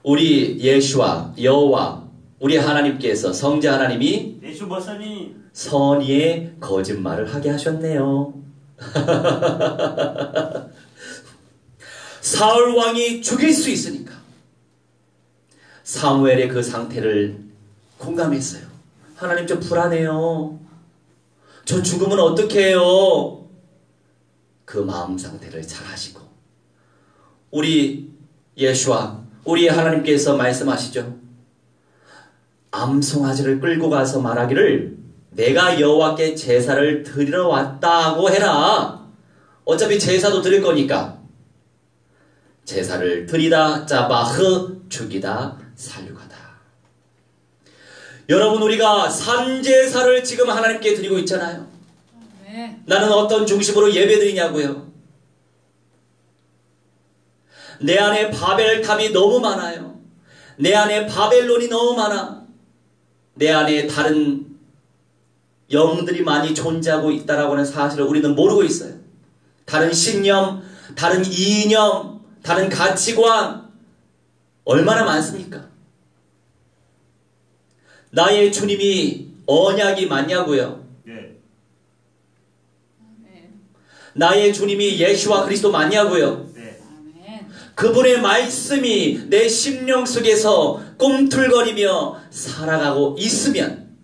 우리 예수와 여호와 우리 하나님께서, 성자 하나님이 예수 머사님 선의의 거짓말을 하게 하셨네요. 사울 왕이 죽일 수 있으니까 사무엘의 그 상태를 공감했어요. 하나님, 저 불안해요. 저 죽으면 어떻게 해요? 그 마음 상태를 잘 하시고 우리 예수와 우리 하나님께서 말씀하시죠. 암송아지를 끌고 가서 말하기를 내가 여호와께 제사를 드리러 왔다고 해라. 어차피 제사도 드릴 거니까. 제사를 드리다 짜바흐, 죽이다 살육하다. 여러분, 우리가 산제사를 지금 하나님께 드리고 있잖아요. 아멘. 나는 어떤 중심으로 예배드리냐고요? 내 안에 바벨탑이 너무 많아요. 내 안에 바벨론이 너무 많아. 내 안에 다른 영들이 많이 존재하고 있다라고 하는 사실을 우리는 모르고 있어요. 다른 신념, 다른 이념, 다른 가치관 얼마나 많습니까? 나의 주님이 언약이 맞냐고요? 네. 아멘. 나의 주님이 예수와 그리스도 맞냐고요? 네. 아멘. 그분의 말씀이 내 심령 속에서 꿈틀거리며 살아가고 있으면,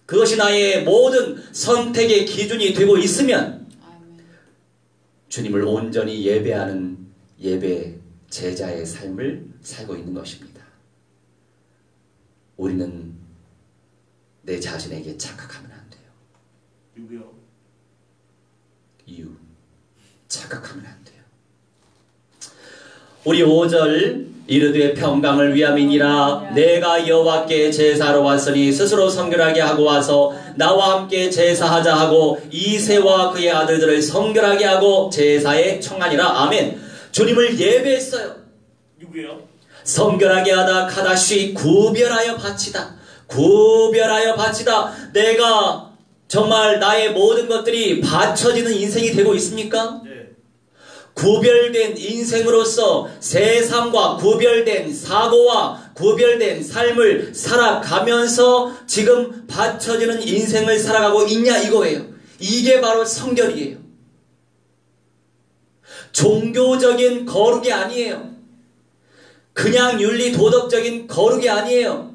그것이 나의 모든 선택의 기준이 되고 있으면 아멘. 주님을 온전히 예배하는 예배 제자의 삶을 살고 있는 것입니다. 우리는 내 자신에게 착각하면 안 돼요. 누구요? 이유, 착각하면 안 돼요. 우리 5절 이르되 평강을 위함이니라. 내가 여호와께 제사로 왔으니 스스로 성결하게 하고 와서 나와 함께 제사하자 하고 이새와 그의 아들들을 성결하게 하고 제사에 청하니라. 아멘. 주님을 예배했어요. 누구요? 성결하게 하다 카다시 구별하여 바치다. 구별하여 바치다. 내가 정말 나의 모든 것들이 바쳐지는 인생이 되고 있습니까? 네. 구별된 인생으로서 세상과 구별된 사고와 구별된 삶을 살아가면서 지금 바쳐지는 인생을 살아가고 있냐 이거예요. 이게 바로 성결이에요. 종교적인 거룩이 아니에요. 그냥 윤리 도덕적인 거룩이 아니에요.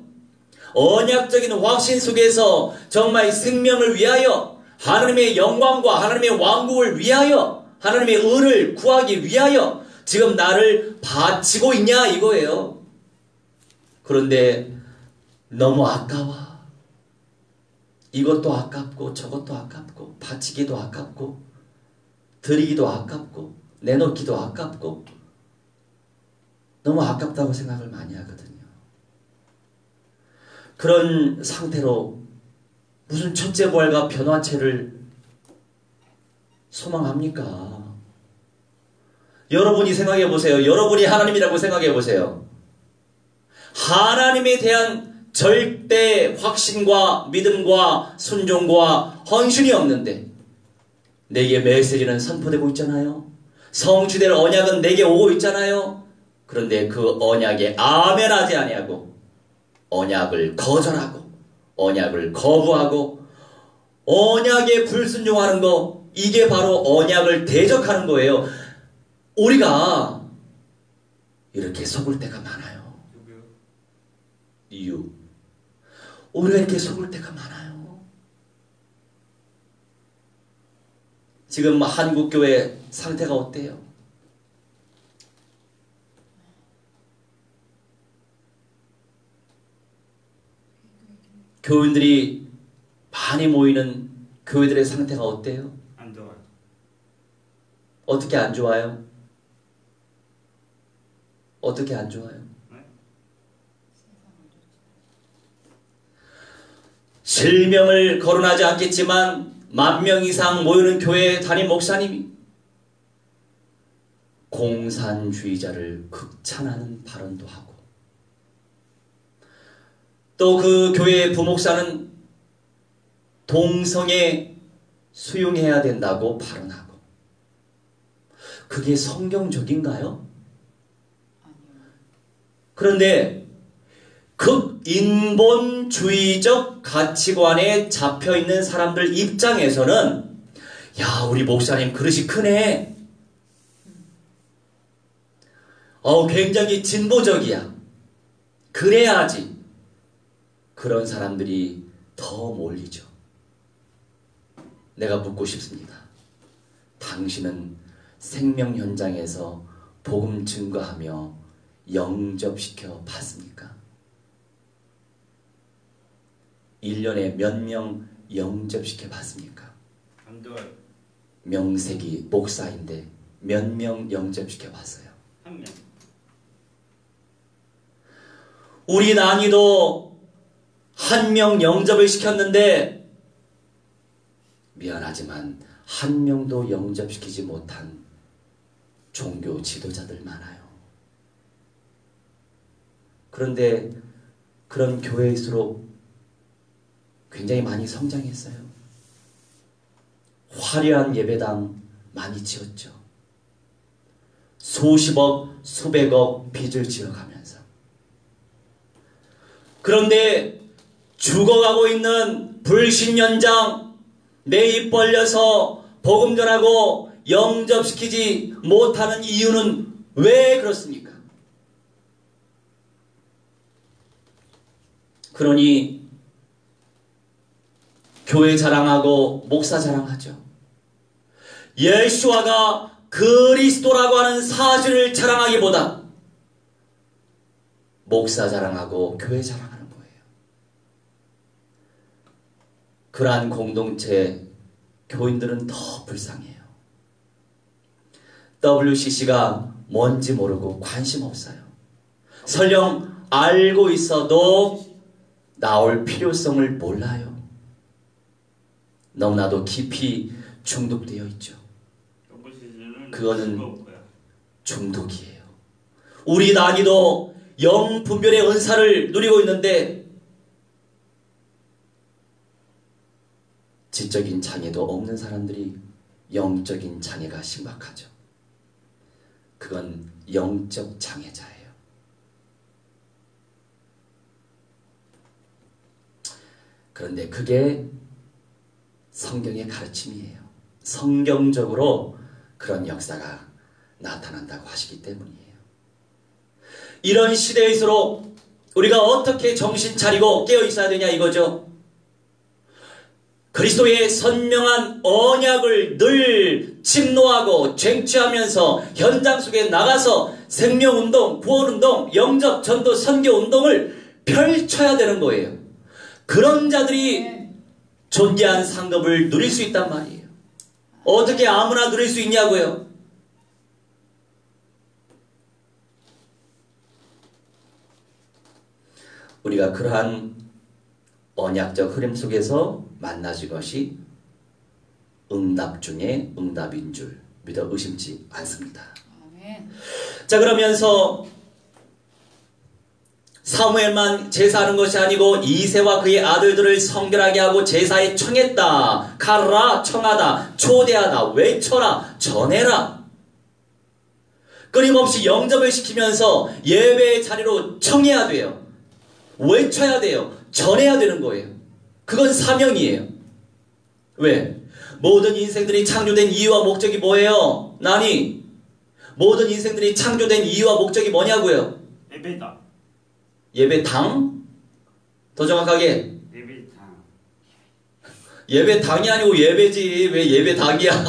언약적인 확신 속에서 정말 생명을 위하여, 하나님의 영광과 하나님의 왕국을 위하여, 하나님의 의를 구하기 위하여 지금 나를 바치고 있냐 이거예요. 그런데 너무 아까워. 이것도 아깝고 저것도 아깝고 바치기도 아깝고 드리기도 아깝고 내놓기도 아깝고 너무 아깝다고 생각을 많이 하거든요. 그런 상태로 무슨 첫째 부활과 변화체를 소망합니까? 여러분이 생각해 보세요. 여러분이 하나님이라고 생각해 보세요. 하나님에 대한 절대 확신과 믿음과 순종과 헌신이 없는데 내게 메시지는 선포되고 있잖아요. 성취될 언약은 내게 오고 있잖아요. 그런데 그 언약에 아멘하지 아니하고 언약을 거절하고 언약을 거부하고 언약에 불순종하는 거, 이게 바로 언약을 대적하는 거예요. 우리가 이렇게 속을 때가 많아요. 누구요? 이유, 우리가 이렇게 속을 때가 많아요. 지금 한국교회 상태가 어때요? 교인들이 많이 모이는 교회들의 상태가 어때요? 안 좋아요. 어떻게 안 좋아요? 어떻게 안 좋아요? 네? 실명을 거론하지 않겠지만 10,000명 이상 모이는 교회 담임 목사님이 공산주의자를 극찬하는 발언도 하고, 또 그 교회의 부목사는 동성애 수용해야 된다고 발언하고, 그게 성경적인가요? 그런데 극인본주의적 가치관에 잡혀있는 사람들 입장에서는 야, 우리 목사님 그릇이 크네. 굉장히 진보적이야. 그래야지. 그런 사람들이 더 몰리죠. 내가 묻고 싶습니다. 당신은 생명 현장에서 복음 증거하며 영접시켜 봤습니까? 1년에 몇 명 영접시켜 봤습니까? 안 좋아요. 명색이 목사인데 몇 명 영접시켜 봤어요? 한 명. 우리 난이도 한 명 영접을 시켰는데 미안하지만 한 명도 영접시키지 못한 종교 지도자들 많아요. 그런데 그런 교회일수록 굉장히 많이 성장했어요. 화려한 예배당 많이 지었죠. 수십억, 수백억 빚을 지어가면서. 그런데 죽어가고 있는 불신연장, 내 입 벌려서 복음 전하고 영접시키지 못하는 이유는 왜 그렇습니까? 그러니 교회 자랑하고 목사 자랑하죠. 예수와가 그리스도라고 하는 사실을 자랑하기보다 목사 자랑하고 교회 자랑하는 거예요. 그러한 공동체 교인들은 더 불쌍해요. WCC가 뭔지 모르고 관심 없어요. 설령 알고 있어도 나올 필요성을 몰라요. 너무나도 깊이 중독되어 있죠. 그거는 중독이에요. 우리 단위도 영분별의 은사를 누리고 있는데 지적인 장애도 없는 사람들이 영적인 장애가 심각하죠. 그건 영적 장애자예요. 그런데 그게 성경의 가르침이에요. 성경적으로 그런 역사가 나타난다고 하시기 때문이에요. 이런 시대일수록 우리가 어떻게 정신 차리고 깨어 있어야 되냐 이거죠. 그리스도의 선명한 언약을 늘 침노하고 쟁취하면서 현장 속에 나가서 생명운동, 구원운동, 영접, 전도, 선교운동을 펼쳐야 되는 거예요. 그런 자들이 존귀한 상급을 누릴 수 있단 말이에요. 어떻게 아무나 누릴 수 있냐고요? 우리가 그러한 언약적 흐름 속에서 만나질 것이 응답 중에 응답인 줄 믿어 의심치 않습니다. 아멘. 자, 그러면서 사무엘만 제사하는 것이 아니고 이새와 그의 아들들을 성결하게 하고 제사에 청했다. 가르라, 청하다, 초대하다, 외쳐라, 전해라. 끊임없이 영접을 시키면서 예배의 자리로 청해야 돼요. 외쳐야 돼요. 전해야 되는 거예요. 그건 사명이에요. 왜? 모든 인생들이 창조된 이유와 목적이 뭐예요? 나니? 모든 인생들이 창조된 이유와 목적이 뭐냐고요? 예배다. 예배당? 더 정확하게 예배당. 예배당이 아니고 예배지. 왜 예배당이야?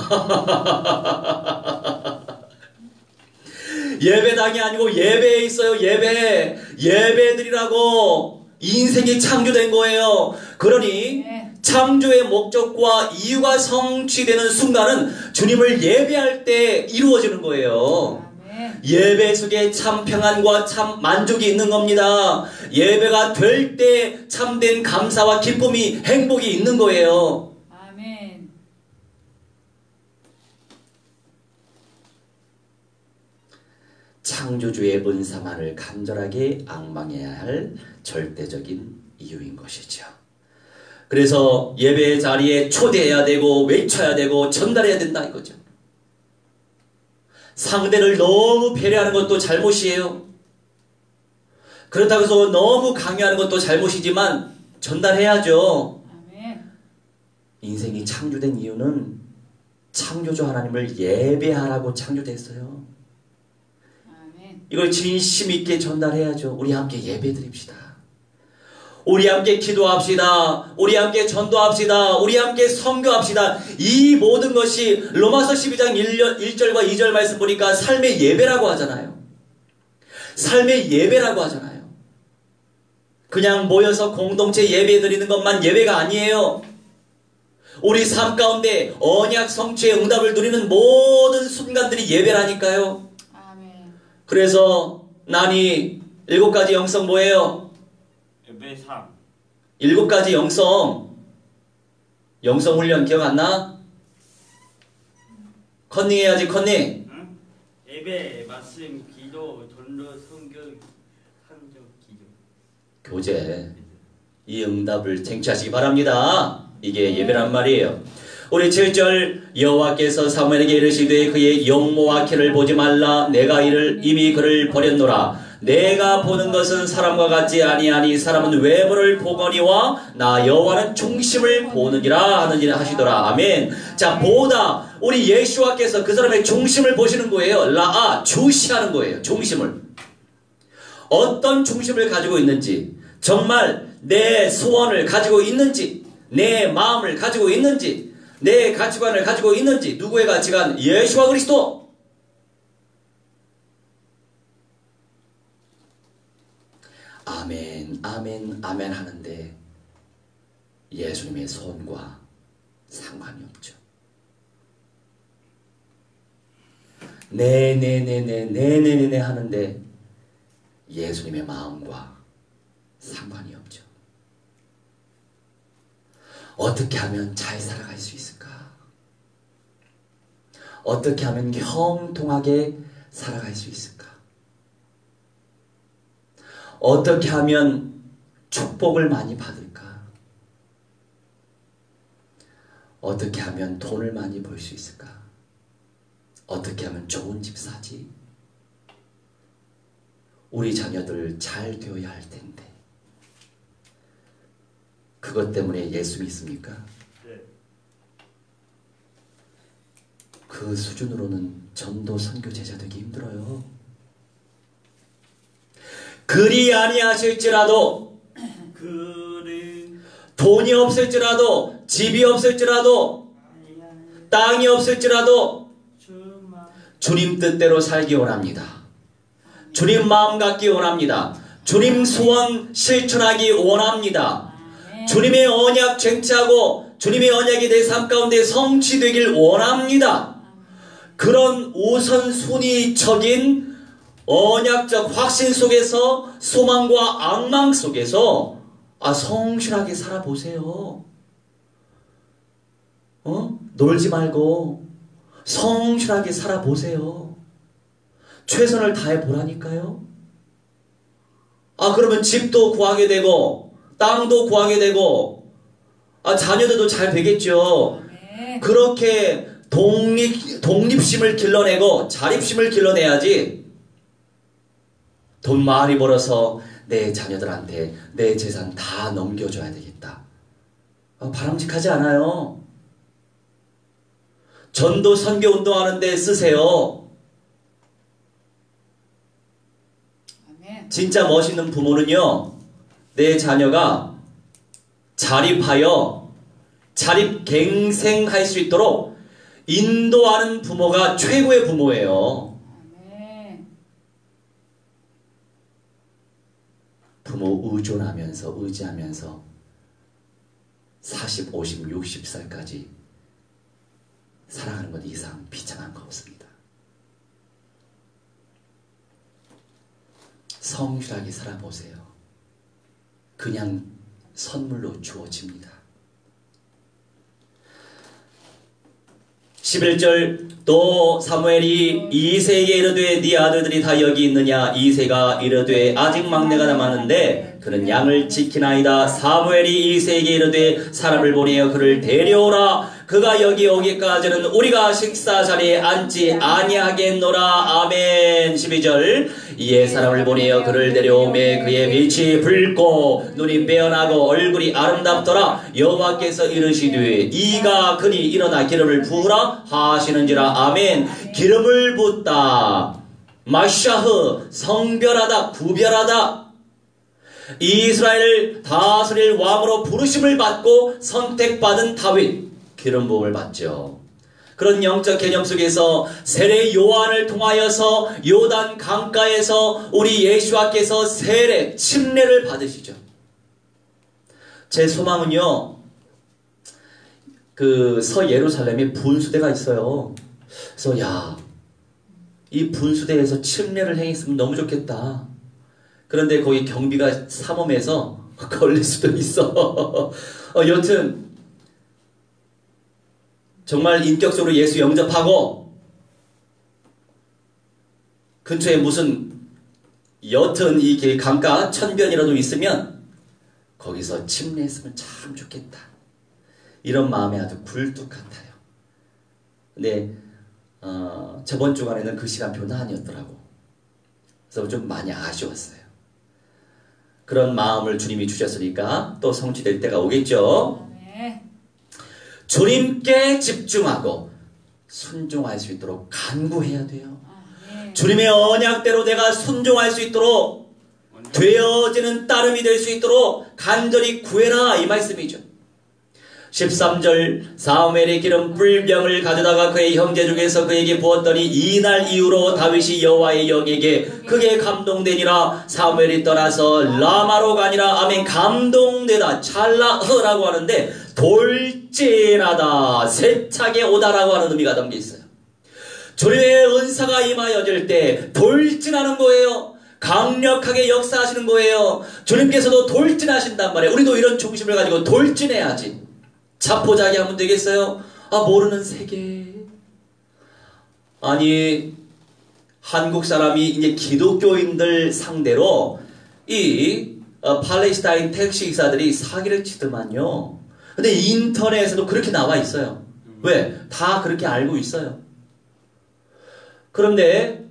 예배당이 아니고 예배에 있어요. 예배. 예배드리라고 인생이 창조된 거예요. 그러니 창조의 목적과 이유가 성취되는 순간은 주님을 예배할 때 이루어지는 거예요. 예배 속에 참 평안과 참 만족이 있는 겁니다. 예배가 될 때 참된 감사와 기쁨이, 행복이 있는 거예요. 아멘. 창조주의 은사만을 간절하게 앙망해야 할 절대적인 이유인 것이죠. 그래서 예배 자리에 초대해야 되고 외쳐야 되고 전달해야 된다 이거죠. 상대를 너무 배려하는 것도 잘못이에요. 그렇다고 해서 너무 강요하는 것도 잘못이지만 전달해야죠. 아멘. 인생이 창조된 이유는 창조주 하나님을 예배하라고 창조됐어요. 아멘. 이걸 진심 있게 전달해야죠. 우리 함께 예배드립시다. 우리 함께 기도합시다. 우리 함께 전도합시다. 우리 함께 선교합시다. 이 모든 것이 로마서 12장 1절과 2절 말씀 보니까 삶의 예배라고 하잖아요. 삶의 예배라고 하잖아요. 그냥 모여서 공동체 예배 드리는 것만 예배가 아니에요. 우리 삶 가운데 언약 성취의 응답을 누리는 모든 순간들이 예배라니까요. 아멘. 그래서 난이 7가지 영성 뭐예요? 예배 삶. 7가지 영성 훈련 기억 안 나? 컨닝 해야지, 컨닝. 응? 예배, 말씀, 기도, 전도, 성경, 한적, 기도. 교제. 이 응답을 쟁취하시기 바랍니다. 이게 예배란 말이에요. 우리 7절 여호와께서 사무엘에게 이르시되 그의 영모와 키를 보지 말라. 내가 이미 그를 버렸노라. 내가 보는 것은 사람과 같지 아니하니 사람은 외모를 보거니와 나 여호와는 중심을 보느니라 하느니라 하시더라. 아멘. 자, 보다 우리 예수와께서 그 사람의 중심을 보시는 거예요. 주시하는 거예요. 중심을. 어떤 중심을 가지고 있는지, 정말 내 소원을 가지고 있는지, 내 마음을 가지고 있는지, 내 가치관을 가지고 있는지. 누구의 가치관? 예수와 그리스도. 아멘, 아멘, 아멘 하는데 예수님의 손과 상관이 없죠. 네네네네 하는데 예수님의 마음과 상관이 없죠. 어떻게 하면 잘 살아갈 수 있을까? 어떻게 하면 형통하게 살아갈 수 있을까? 어떻게 하면 축복을 많이 받을까? 어떻게 하면 돈을 많이 벌 수 있을까? 어떻게 하면 좋은 집 사지? 우리 자녀들 잘 되어야 할 텐데 그것 때문에 예수 믿습니까? 네. 그 수준으로는 전도 선교 제자 되기 힘들어요. 그리 아니하실지라도, 돈이 없을지라도, 집이 없을지라도, 땅이 없을지라도 주님 뜻대로 살기 원합니다. 주님 마음 갖기 원합니다. 주님 소원 실천하기 원합니다. 주님의 언약 쟁취하고 주님의 언약이 내 삶 가운데 성취되길 원합니다. 그런 우선순위적인 언약적 확신 속에서, 소망과 앙망 속에서 성실하게 살아보세요. 놀지 말고 성실하게 살아보세요. 최선을 다해보라니까요. 그러면 집도 구하게 되고 땅도 구하게 되고 자녀들도 잘 되겠죠. 그렇게 독립심을 길러내고 자립심을 길러내야지. 돈 많이 벌어서 내 자녀들한테 내 재산 다 넘겨줘야 되겠다. 바람직하지 않아요. 전도 선교 운동하는데 쓰세요. 진짜 멋있는 부모는요, 내 자녀가 자립하여 자립갱생할 수 있도록 인도하는 부모가 최고의 부모예요. 부모 의지하면서 40, 50, 60살까지 살아가는 것 이상 비참한 거 없습니다. 성실하게 살아보세요. 그냥 선물로 주어집니다. 11절 또 사무엘이 이새에게 이르되 네 아들들이 다 여기 있느냐. 이새가 이르되 아직 막내가 남았는데 그는 양을 지키나이다. 사무엘이 이새에게 이르되 사람을 보내어 그를 데려오라. 그가 여기 오기까지는 우리가 식사 자리에 앉지 아니하겠노라. 아멘. 12절 이에 사람을 보내어 그를 데려오매 그의 빛이 붉고 눈이 빼어나고 얼굴이 아름답더라. 여호와께서 이르시되 이가 그니 일어나 기름을 부으라 하시는지라. 아멘. 기름을 붓다. 마샤흐 성별하다, 구별하다. 이스라엘을 다스릴 왕으로 부르심을 받고 선택받은 다윗, 기름 부음을 받죠. 그런 영적 개념 속에서 세례 요한을 통하여서 요단 강가에서 우리 예수와께서 세례, 침례를 받으시죠. 제 소망은요, 그 서예루살렘에 분수대가 있어요. 그래서 이 분수대에서 침례를 행했으면 너무 좋겠다. 그런데 거기 경비가 삼엄해서 걸릴 수도 있어. 여튼 정말 인격적으로 예수 영접하고 근처에 무슨 옅은 이 강가 천변이라도 있으면 거기서 침례했으면 참 좋겠다. 이런 마음에 아주 굴뚝 같아요. 근데 저번 주간에는 그 시간표는 아니었더라고. 그래서 좀 많이 아쉬웠어요. 그런 마음을 주님이 주셨으니까 또 성취될 때가 오겠죠. 네. 주님께 집중하고 순종할 수 있도록 간구해야 돼요. 네. 주님의 언약대로 내가 순종할 수 있도록 되어지는 따름이 될 수 있도록 간절히 구해라 이 말씀이죠. 13절 사무엘이 기름 뿔병을 가져다가 그의 형제 중에서 그에게 부었더니 이날 이후로 다윗이 여호와의 영에게 크게 감동되니라. 사무엘이 떠나서 라마로 가니라. 아멘. 감동되다 찰나흐라고 하는데 돌진하다 세차게 오다라고 하는 의미가 담겨 있어요. 주님의 은사가 임하여질 때 돌진하는 거예요. 강력하게 역사하시는 거예요. 주님께서도 돌진하신단 말이에요. 우리도 이런 중심을 가지고 돌진해야지. 자포자기하면 되겠어요? 모르는 세계. 아니 한국 사람이 이제 기독교인들 상대로 이 팔레스타인 택시 기사들이 사기를 치더만요. 근데 인터넷에도 그렇게 나와 있어요. 왜? 다 그렇게 알고 있어요. 그런데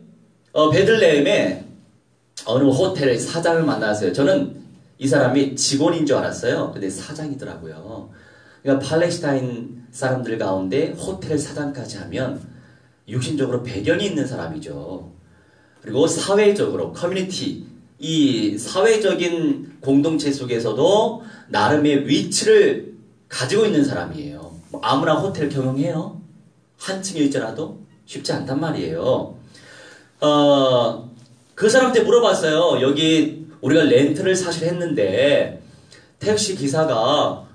베들레헴에 어느 호텔 사장을 만났어요. 저는 이 사람이 직원인 줄 알았어요. 근데 사장이더라고요. 그러니까 팔레스타인 사람들 가운데 호텔 사장까지 하면 육신적으로 배경이 있는 사람이죠. 그리고 사회적으로 커뮤니티, 이 사회적인 공동체 속에서도 나름의 위치를 가지고 있는 사람이에요. 아무나 호텔 경영해요? 한 층에 있더라도 쉽지 않단 말이에요. 그 사람한테 물어봤어요. 여기 우리가 렌트를 사실 했는데 택시 기사가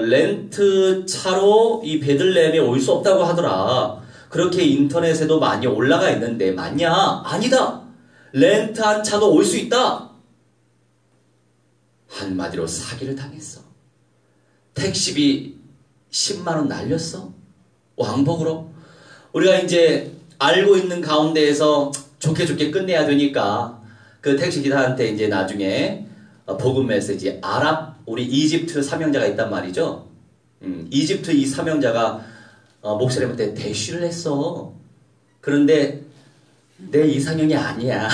렌트 차로 이 베들레헴에 올 수 없다고 하더라. 그렇게 인터넷에도 많이 올라가 있는데 맞냐? 아니다. 렌트한 차도 올 수 있다. 한마디로 사기를 당했어. 택시비 10만원 날렸어. 왕복으로. 우리가 이제 알고 있는 가운데에서 좋게 끝내야 되니까 그 택시 기사한테 이제 나중에 복음 메시지 우리 이집트 사명자가 있단 말이죠. 이집트 이 사명자가 목사님한테 대쉬를 했어. 그런데 내 이상형이 아니야.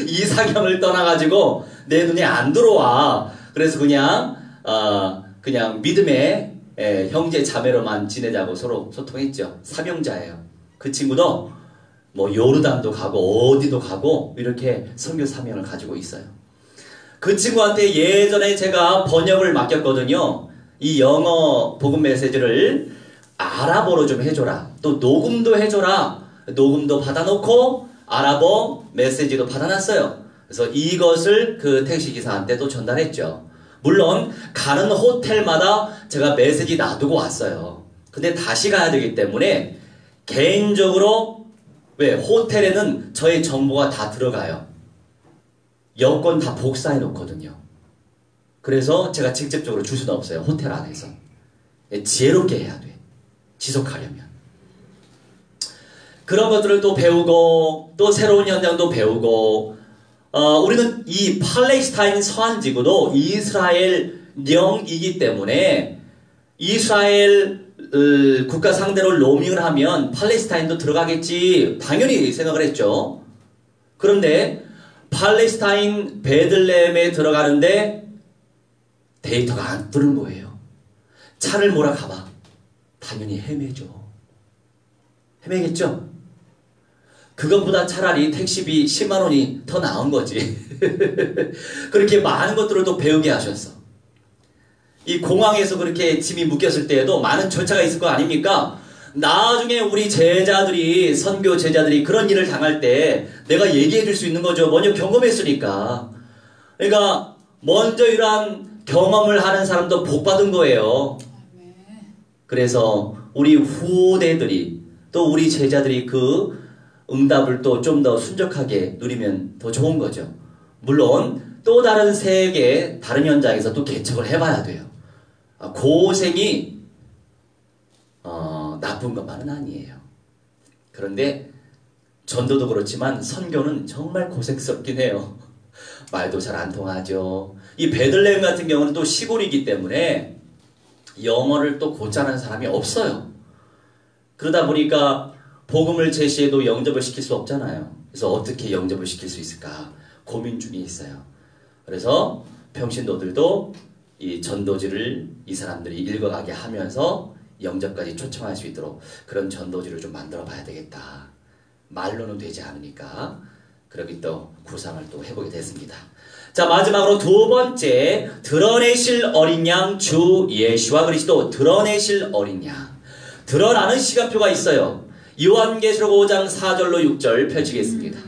이상형을 떠나가지고 내 눈에 안 들어와. 그래서 그냥 믿음의 형제 자매로만 지내자고 서로 소통했죠. 사명자예요. 그 친구도 뭐 요르단도 가고 어디도 가고 이렇게 선교 사명을 가지고 있어요. 그 친구한테 예전에 제가 번역을 맡겼거든요. 이 영어 복음 메시지를 아랍어로 좀 해줘라. 또 녹음도 해줘라. 녹음도 받아놓고 아랍어 메시지도 받아놨어요. 그래서 이것을 그 택시기사한테 또 전달했죠. 물론 가는 호텔마다 제가 메시지 놔두고 왔어요. 근데 다시 가야 되기 때문에 개인적으로 호텔에는 저의 정보가 다 들어가요. 여권 다 복사해 놓거든요. 그래서 제가 직접적으로 줄 수는 없어요. 호텔 안에서. 지혜롭게 해야 돼. 지속하려면. 그런 것들을 또 배우고 또 새로운 현장도 배우고 우리는 이 팔레스타인 서한지구도 이스라엘령이기 때문에 이스라엘 국가 상대로 로밍을 하면 팔레스타인도 들어가겠지 당연히 생각을 했죠. 그런데 팔레스타인 베들레헴에 들어가는데 데이터가 안 뜨는 거예요. 차를 몰아가봐. 당연히 헤매죠. 헤매겠죠? 그것보다 차라리 택시비 10만원이 더 나은 거지. 그렇게 많은 것들을 또 배우게 하셨어. 이 공항에서 그렇게 짐이 묶였을 때에도 많은 절차가 있을 거 아닙니까? 나중에 우리 제자들이, 선교 제자들이 그런 일을 당할 때 내가 얘기해 줄 수 있는 거죠. 먼저 경험했으니까. 그러니까 먼저 이러한 경험을 하는 사람도 복 받은 거예요. 그래서 우리 후대들이 또 우리 제자들이 그 응답을 또 좀 더 순적하게 누리면 더 좋은 거죠. 물론 또 다른 세계, 다른 현장에서 또 개척을 해봐야 돼요. 고생이 나쁜 것만은 아니에요. 그런데 전도도 그렇지만 선교는 정말 고생스럽긴 해요. 말도 잘 안 통하죠. 이 베들레헴 같은 경우는 또 시골이기 때문에 영어를 또 곧잘하는 사람이 없어요. 그러다 보니까 복음을 제시해도 영접을 시킬 수 없잖아요. 그래서 어떻게 영접을 시킬 수 있을까 고민 중에 있어요. 그래서 평신도들도 이 전도지를 이 사람들이 읽어가게 하면서 영접까지 초청할 수 있도록 그런 전도지를 좀 만들어 봐야 되겠다. 말로는 되지 않으니까 그렇게 또 구상을 또 해보게 됐습니다. 자, 마지막으로 두 번째, 드러내실 어린 양 주 예수와 그리스도. 드러내실 어린 양. 드러나는 시간표가 있어요. 요한계시록 5장 4절로 6절 펼치겠습니다.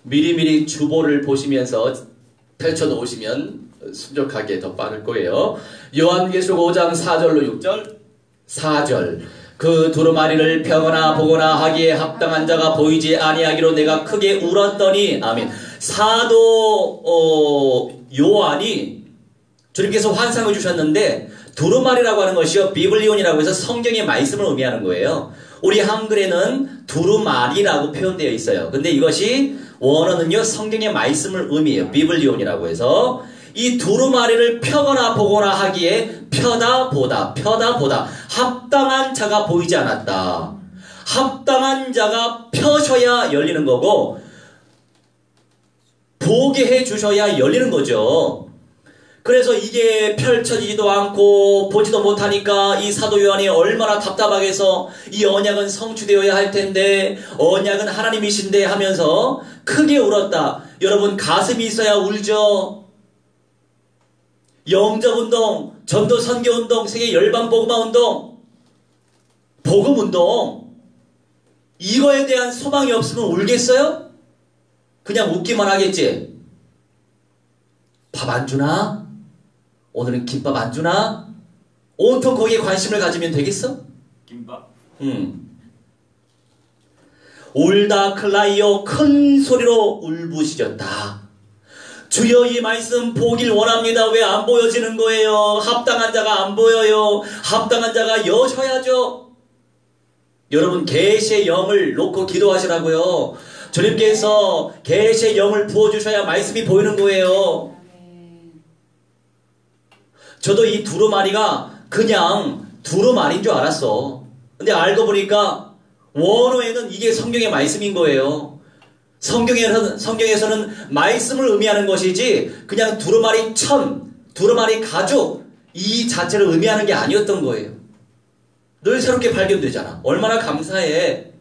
미리미리 주보를 보시면서 펼쳐놓으시면 순적하게 더 빠를 거예요. 요한계시록 5장 4절로 6절. 4절. 그 두루마리를 펴거나 보거나 하기에 합당한 자가 보이지 아니하기로 내가 크게 울었더니. 아멘. 사도 요한이 주님께서 환상을 주셨는데 두루마리라고 하는 것이요 비블리온이라고 해서 성경의 말씀을 의미하는 거예요. 우리 한글에는 두루마리라고 표현되어 있어요. 근데 이것이 원어는요 성경의 말씀을 의미해요. 비블리온이라고 해서 이 두루마리를 펴거나 보거나 하기에 펴다 보다 합당한 자가 보이지 않았다. 합당한 자가 펴셔야 열리는 거고 보게 해주셔야 열리는 거죠. 그래서 이게 펼쳐지지도 않고 보지도 못하니까 이 사도 요한이 얼마나 답답하게서 이 언약은 성취되어야 할 텐데 언약은 하나님이신데 하면서 크게 울었다. 여러분 가슴이 있어야 울죠. 영접운동, 전도 선교운동, 세계 열방복음화운동, 복음운동 이거에 대한 소망이 없으면 울겠어요? 그냥 웃기만 하겠지. 밥 안 주나? 오늘은 김밥 안 주나? 온통 거기에 관심을 가지면 되겠어? 김밥? 울다 클라이오 큰 소리로 울부짖었다. 주여 이 말씀 보길 원합니다. 왜 안 보여지는 거예요? 합당한 자가 안 보여요. 합당한 자가 여셔야죠. 여러분 계시의 영을 놓고 기도하시라고요. 주님께서 계시의 영을 부어주셔야 말씀이 보이는 거예요. 저도 이 두루마리가 그냥 두루마리인 줄 알았어. 근데 알고 보니까 원어에는 이게 성경의 말씀인 거예요. 성경에서는 말씀을 의미하는 것이지 그냥 두루마리 천, 두루마리 가죽 이 자체를 의미하는 게 아니었던 거예요. 늘 새롭게 발견되잖아. 얼마나 감사해.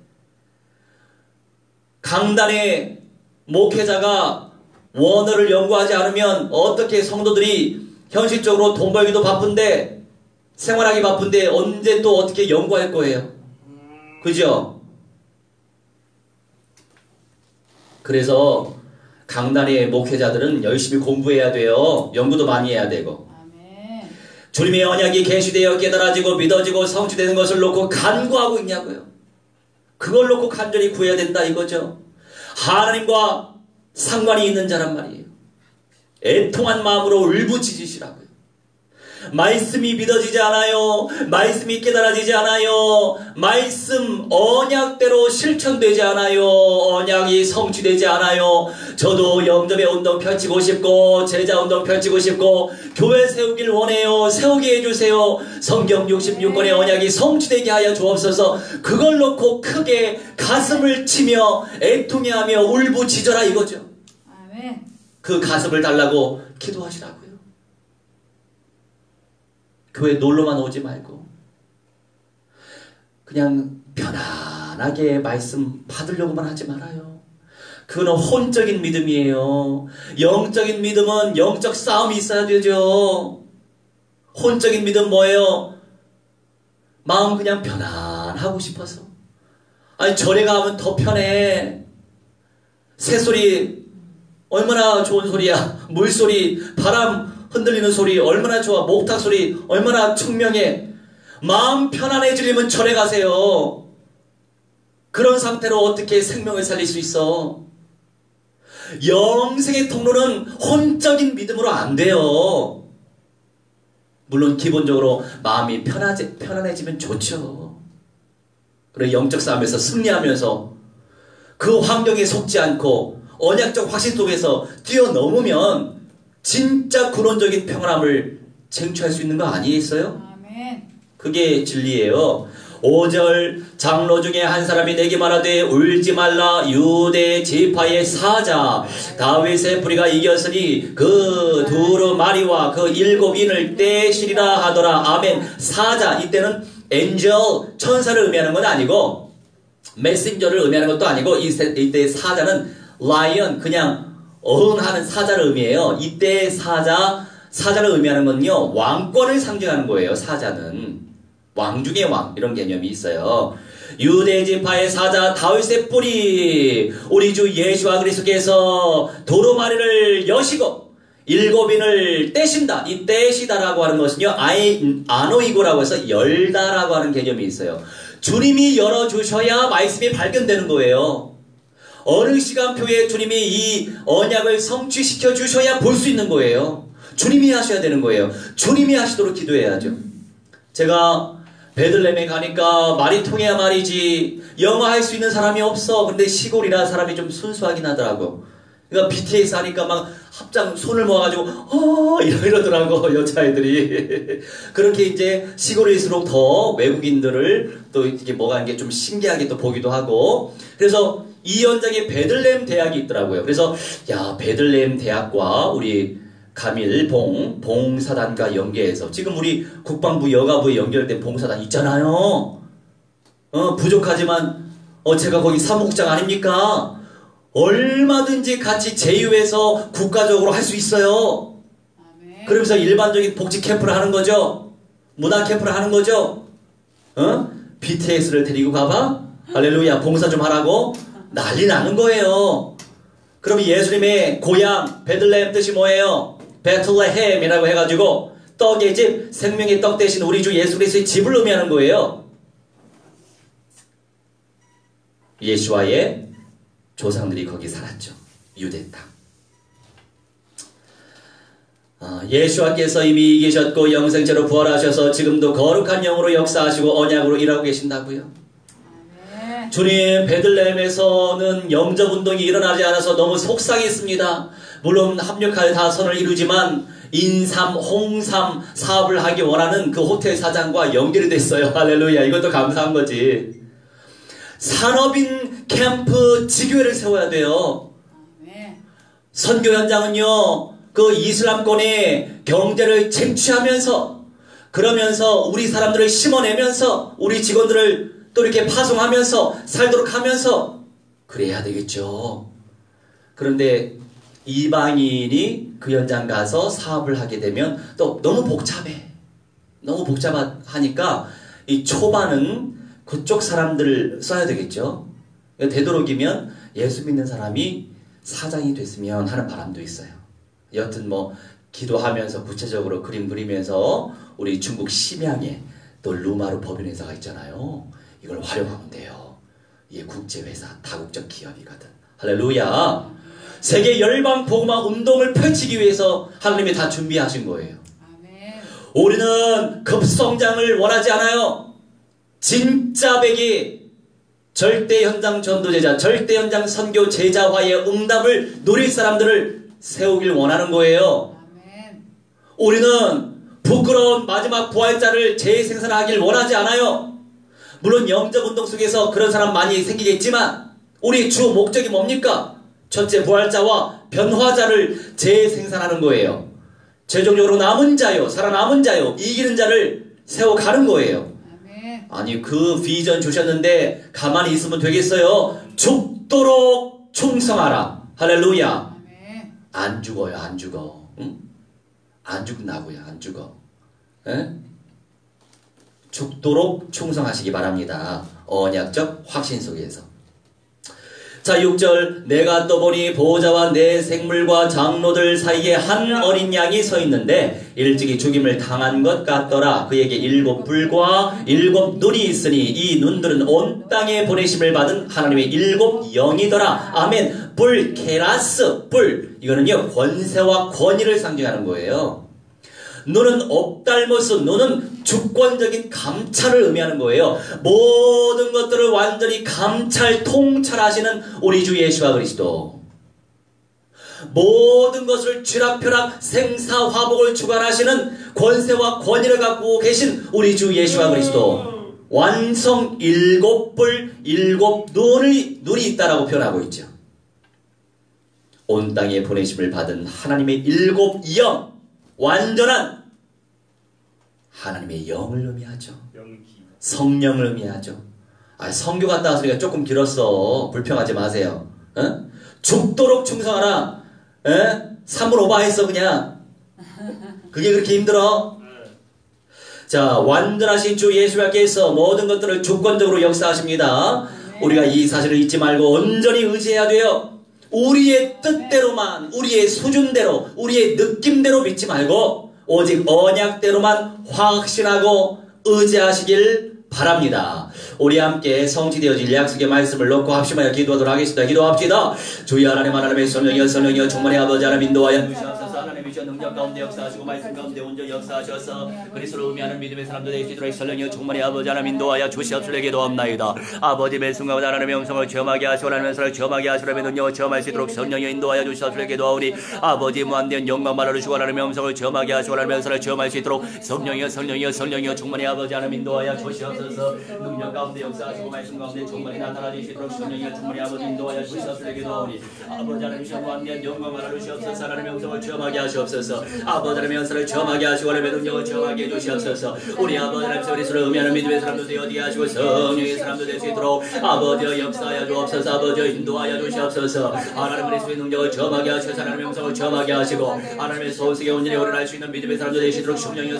강단의 목회자가 원어를 연구하지 않으면 어떻게 성도들이 현실적으로 돈 벌기도 바쁜데 생활하기 바쁜데 언제 또 어떻게 연구할 거예요? 그죠? 그래서 강단의 목회자들은 열심히 공부해야 돼요. 연구도 많이 해야 되고. 아멘. 주님의 언약이 계시되어 깨달아지고 믿어지고 성취되는 것을 놓고 간구하고 있냐고요. 그걸 놓고 간절히 구해야 된다 이거죠. 하나님과 상관이 있는 자란 말이에요. 애통한 마음으로 울부짖으시라고요. 말씀이 믿어지지 않아요. 말씀이 깨달아지지 않아요. 말씀 언약대로 실천되지 않아요. 언약이 성취되지 않아요. 저도 영접의 운동 펼치고 싶고 제자 운동 펼치고 싶고 교회 세우길 원해요. 세우게 해주세요. 성경 66권의 언약이 성취되게 하여 주옵소서. 그걸 놓고 크게 가슴을 치며 애통해하며 울부짖어라 이거죠. 아멘. 그 가슴을 달라고 기도하시라고요. 교회 놀러만 오지 말고 그냥 편안하게 말씀 받으려고만 하지 말아요. 그거는 혼적인 믿음이에요. 영적인 믿음은 영적 싸움이 있어야 되죠. 혼적인 믿음 뭐예요? 마음 그냥 편안하고 싶어서. 아니 절에 가면 더 편해. 새소리 얼마나 좋은 소리야. 물소리, 바람 흔들리는 소리 얼마나 좋아. 목탁 소리 얼마나 청명해. 마음 편안해지려면 절에 가세요. 그런 상태로 어떻게 생명을 살릴 수 있어? 영생의 통로는 혼적인 믿음으로 안 돼요. 물론 기본적으로 마음이 편안해지면 좋죠. 그래 영적 싸움에서 승리하면서 그 환경에 속지 않고 언약적 확신 속에서 뛰어넘으면 진짜 근원적인 평안함을 쟁취할 수 있는 거 아니겠어요? 아멘. 그게 진리예요. 5절 장로 중에 한 사람이 내게 말하되 울지 말라 유대 지파의 사자 다윗의 뿌리가 이겼으니 그 두루 마리와 그 7인을 떼시리라 하더라. 아멘. 사자 이때는 엔젤 천사를 의미하는 건 아니고 메신저를 의미하는 것도 아니고 이때 사자는 라이언 그냥 어흥하는 사자를 의미해요. 이때 사자를 의미하는 건요 왕권을 상징하는 거예요. 사자는 왕 중의 왕 이런 개념이 있어요. 유대 지파의 사자 다윗의 뿌리 우리 주 예수와 그리스도께서 도루마리를 여시고 7인을 떼신다. 이 떼시다라고 하는 것은요 아노이고라고 해서 열다라고 하는 개념이 있어요. 주님이 열어주셔야 말씀이 발견되는 거예요. 어느 시간표에 주님이 이 언약을 성취시켜 주셔야 볼 수 있는 거예요. 주님이 하셔야 되는 거예요. 주님이 하시도록 기도해야죠. 제가 베들레헴에 가니까 말이 통해야 말이지 영어 할 수 있는 사람이 없어. 근데 시골이라 사람이 좀 순수하긴 하더라고. 그러니까 BTS 하니까 막 합장 손을 모아가지고 이러더라고 여자애들이. 그렇게 이제 시골일수록 더 외국인들을 또 이게 뭐가 이게 좀 신기하게 또 보기도 하고. 그래서 이 현장에 베들레헴 대학이 있더라고요. 그래서 야 베들레헴 대학과 우리 가밀 봉사단과 연계해서 지금 우리 국방부 여가부에 연결된 봉사단 있잖아요. 부족하지만 제가 거기 사무국장 아닙니까? 얼마든지 같이 제휴해서 국가적으로 할 수 있어요. 아멘. 그러면서 일반적인 복지 캠프를 하는 거죠. 문화 캠프를 하는 거죠. BTS를 데리고 가봐? 할렐루야 봉사 좀 하라고? 난리 나는 거예요. 그럼 예수님의 고향 베들레헴 뜻이 뭐예요? 베틀레헴이라고 해가지고 떡의 집, 생명의 떡 대신 우리 주 예수 그리스도의 집을 의미하는 거예요. 예수와의 조상들이 거기 살았죠. 유대 땅. 예수와께서 이미 이기셨고 영생체로 부활하셔서 지금도 거룩한 영으로 역사하시고 언약으로 일하고 계신다고요. 주님 베들레헴에서는 영접운동이 일어나지 않아서 너무 속상했습니다. 물론 합력하여 다 선을 이루지만 인삼, 홍삼 사업을 하기 원하는 그 호텔 사장과 연결이 됐어요. 할렐루야. 이것도 감사한 거지. 산업인 캠프 지교회를 세워야 돼요. 선교 현장은요 그 이슬람권의 경제를 쟁취하면서 그러면서 우리 사람들을 심어내면서 우리 직원들을 또 이렇게 파송하면서 살도록 하면서 그래야 되겠죠. 그런데 이방인이 그 현장 가서 사업을 하게 되면 또 너무 복잡해. 너무 복잡하니까 이 초반은 그쪽 사람들을 써야 되겠죠. 되도록이면 예수 믿는 사람이 사장이 됐으면 하는 바람도 있어요. 여튼 뭐 기도하면서 구체적으로 그림 그리면서 우리 중국 심양에 또 루마르 법인회사가 있잖아요. 이걸 활용하면 돼요. 이게 국제회사, 다국적 기업이거든. 할렐루야. 세계 열방 복음화 운동을 펼치기 위해서 하나님이 다 준비하신 거예요. 아멘. 우리는 급성장을 원하지 않아요. 진짜 백이 절대 현장 전도제자, 절대 현장 선교 제자화의 응답을 누릴 사람들을 세우길 원하는 거예요. 아멘. 우리는 부끄러운 마지막 부활자를 재생산하길 원하지 않아요. 물론 영접운동 속에서 그런 사람 많이 생기겠지만 우리 주 목적이 뭡니까? 첫째 부활자와 변화자를 재생산하는 거예요. 최종적으로 남은 자요, 살아남은 자요, 이기는 자를 세워가는 거예요. 아멘. 아니 그 비전 주셨는데 가만히 있으면 되겠어요? 죽도록 충성하라. 할렐루야. 아멘. 안 죽어요. 안 죽어. 응? 안 죽나고요. 안 죽어. 에? 죽도록 충성하시기 바랍니다. 언약적 확신 속에서. 자 6절 내가 또 보니 보호자와 내 생물과 장로들 사이에 한 어린 양이 서 있는데 일찍이 죽임을 당한 것 같더라. 그에게 7뿔과 7눈이 있으니 이 눈들은 온 땅에 보내심을 받은 하나님의 7 영이더라. 아멘. 뿔, 케라스, 뿔. 이거는요 권세와 권위를 상징하는 거예요. 눈은 옵달모스, 눈은 주권적인 감찰을 의미하는 거예요. 모든 것들을 완전히 감찰, 통찰하시는 우리 주 예수와 그리스도. 모든 것을 쥐락펴락 생사화복을 주관하시는 권세와 권위를 갖고 계신 우리 주 예수와 그리스도. 완성 7뿔, 7눈이 있다라고 표현하고 있죠. 온 땅에 보내심을 받은 하나님의 7 영. 완전한 하나님의 영을 의미하죠. 성령을 의미하죠. 성교 갔다 왔으니까 조금 길었어. 불평하지 마세요. 어? 죽도록 충성하라. 3분 오버했어 그냥. 그게 그렇게 힘들어? 자, 완전하신 주 예수님께서 모든 것들을 주권적으로 역사하십니다. 우리가 이 사실을 잊지 말고 온전히 의지해야 돼요. 우리의 뜻대로만, 우리의 수준대로, 우리의 느낌대로 믿지 말고 오직 언약대로만 확신하고 의지하시길 바랍니다. 우리 함께 성취되어질 약속의 말씀을 놓고 합심하여 기도하도록 하겠습니다. 기도합시다. 주여 하나님의 성령이여 충만히 아버지 하나님 인도하여 주시옵소서. 하나님이시여 능력 가운데 역사하시고 말씀 가운데 온전히 역사하셔서 그리스도를 의미하는 믿음의 사람들 되시도록 성령이여 충만히 아버지 하나님 인도하여 주시옵소서. 기도합나이다. 아버지 말씀 가운데 하나님의 음성을 체험하게 하시고 하나님의 손을 체험하게 하시고 하나님의 능력을 체험할 수 있도록 성령이여 인도하여 주시옵소서. 기도하오니 아버지 무한대한 영광 말아주시고 하나님의 음성을 체험하게 하시고 하나님의 손을 체험할 수 있도록 성령이여 충만히 아버지 하나님 인도하여 주시옵소서. 능력 가운데 역사하시고 말씀 가운데 충만히 나타나주시도록 성령이여 충만히 아버지 인도하여 주시옵소서. 기도하오니 아버지 하나님이시여 무한대한 영광 말아주시옵소서. 하나님의 음성을 체험하게 하시옵소서. 아버지 하나님의 은사를 체험하게 하시고 하나님의 능력을 체험하게 해주시옵소서. 우리 아버지 하나님 그리스도를 의미하는 믿음의 사람들 되어지게 하시고 성령의 사람들 될 수 있도록 아버지여 역사하여 주옵소서. 아버지여 인도하여 주시옵소서. 하나님 그리스도의 능력을 체험하게 하시고 하나님의 음성을 체험하게 하시고 하나님의 소속에 온전히 오른할 수 있는 믿음의 사람들 되시도록 성령이여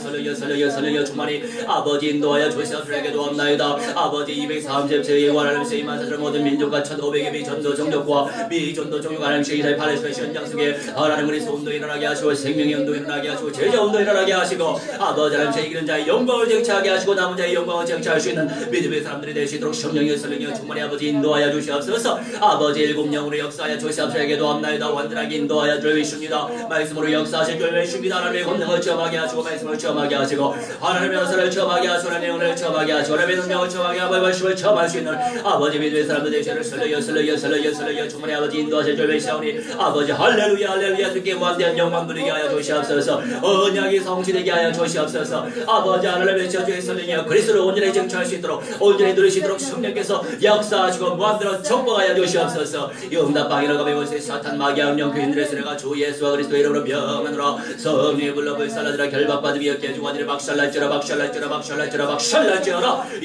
충만히 아버지 인도하여 주시옵소서. 기도합나이다. 아버지 230세의 하나님의 이만사절 모든 민족과 1500의 미전도 종족과 미전도 종족 하나님의 이사의 팔레스타인 현장 속에 하나님 그리스도 운동 일어나게 하시고 생명의 운동 일어나게 하시고 제자 운동 일어나게 하시고 아버지 하나님 이기는 자의 영광을 쟁취하게 하시고 남은 자의 영광을 쟁취할 수 있는 믿음의 사람들이 될 수 있도록 성령이여 충만히 아버지 인도하여 주시옵소서. 아버지 7 영으로 역사하여 주시옵소서. 기도합나이다. 완전하게 인도하여 주십니다. 말씀으로 역사하실 줄 믿습니다. 하나님의 권능을 체험하게 하시고 말씀을 체험하게 하시고 하나님의 은사를 체험하게 하시고 하나님의 은혜를 체험하게 하시고 하나님의 능력을 체험하게 하고 말씀을 체험할 수 있는 아버지 믿음의 사람들 되시기를 설레여 충만히 아버지 인도하실 줄 믿사오니 아버지 할렐루야 주께 무한대한 영광 누리게 하여 주시옵소서. 언약이 성취되게 하여 주시옵소서. 아버지 하나님의 저주의 설령이여 그리스도를 온전히 쟁취할 수 있도록 온전히 누리시도록 성령께서 역사하시고 무한대로 정복하여 주시옵소서. 이 응답방이라고 배우세 사탄 마귀한 영교인들의 세례가 주 예수와 그리스도의 이름으로 명하노라. 성령의 불러 불살라지라 결박받으며 개중하니라 박살날지어라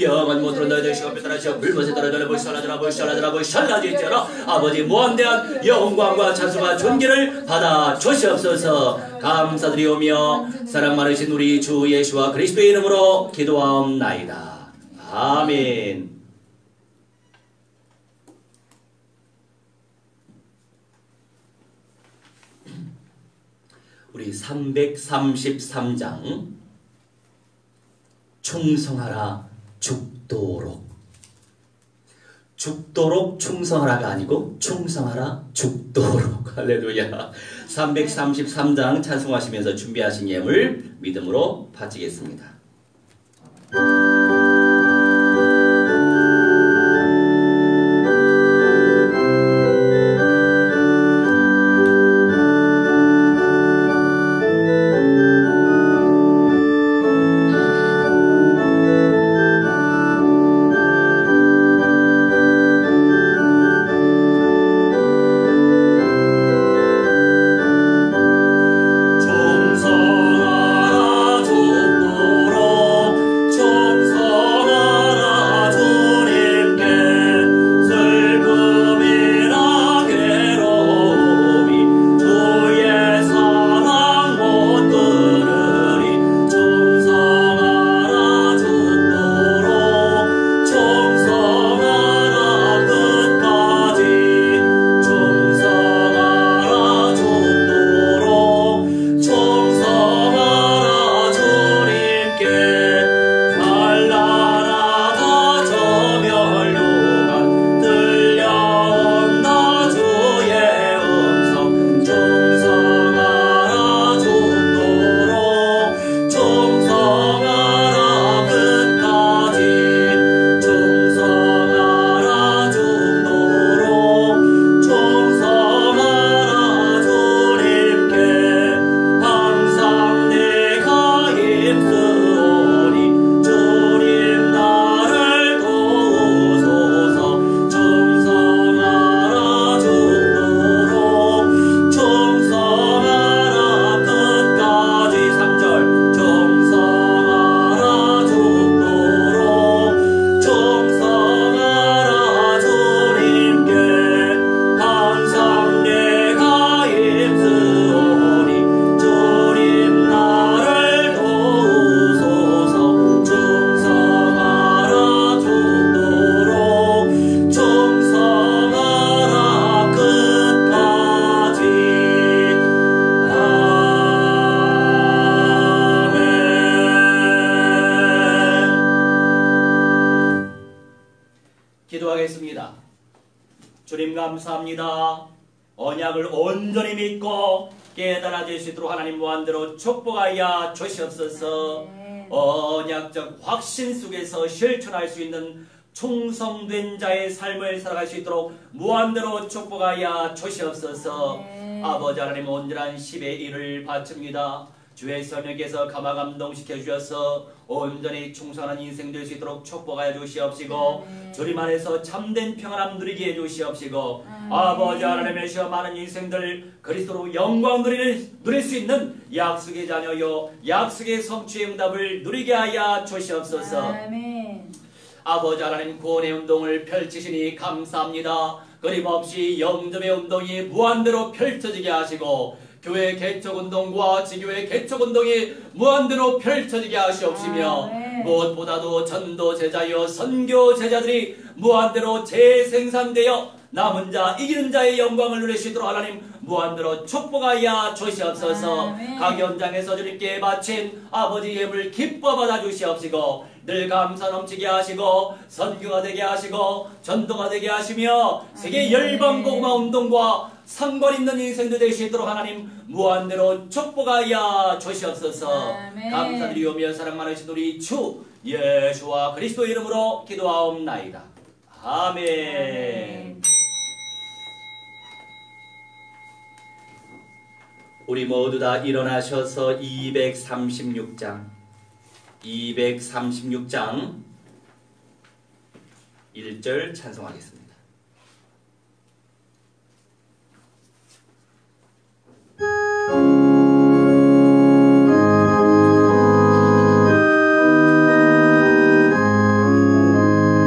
영원 못으로 너희들 시간에 따라서 불못에 떨어져 불살라지라 아버지 무한대한 영광과 찬송과 존귀를 받아 주시옵소서. 감사드리오며 사랑 많으신 우리 주 예수와 그리스도의 이름으로 기도하옵나이다. 아멘. 우리 333장 충성하라 죽도록 충성하라가 아니고 충성하라 죽도록. 할렐루야. 333장 찬송하시면서 준비하신 예물 믿음으로 바치겠습니다. 충성하라 죽도록 기도하겠습니다. 주님 감사합니다. 언약을 온전히 믿고 깨달아질 수 있도록 하나님 무한대로 축복하여 주시옵소서. 언약적 확신 속에서 실천할 수 있는 충성된 자의 삶을 살아갈 수 있도록 무한대로 축복하여 주시옵소서. 아버지 하나님 온전한 10의 1을 바칩니다. 주의 성령께서 감화감동시켜 주셔서 온전히 충성하는 인생 될 수 있도록 축복하여 주시옵시고 주님 안에서 참된 평안함 누리게 해주시옵시고 아버지 하나님의 시험 많은 인생들 그리스도로 영광 누릴 수 있는 약속의 자녀요 약속의 성취의 응답을 누리게 하여 주시옵소서. 아멘. 아버지 하나님 구원의 운동을 펼치시니 감사합니다. 끊임없이 영접의 운동이 무한대로 펼쳐지게 하시고 교회 개척운동과 지교회 개척운동이 무한대로 펼쳐지게 하시옵시며 무엇보다도 전도 제자여 선교 제자들이 무한대로 재생산되어 남은 자 이기는 자의 영광을 누릴 수 있도록 하나님 무한대로 축복하여 주시옵소서. 각 현장에서 주님께 바친 아버지 예물 기뻐 받아 주시옵시고 늘 감사 넘치게 하시고 선교가 되게 하시고 전도가 되게 하시며 세계 열방복음화 운동과 상관 있는 인생도 될 수 있도록 하나님 무한대로 축복하여 주시옵소서. 감사드리오며 사랑 많으신 우리 주 예수와 그리스도 이름으로 기도하옵나이다. 아멘. 우리 모두 다 일어나셔서 236장 1절 찬송하겠습니다.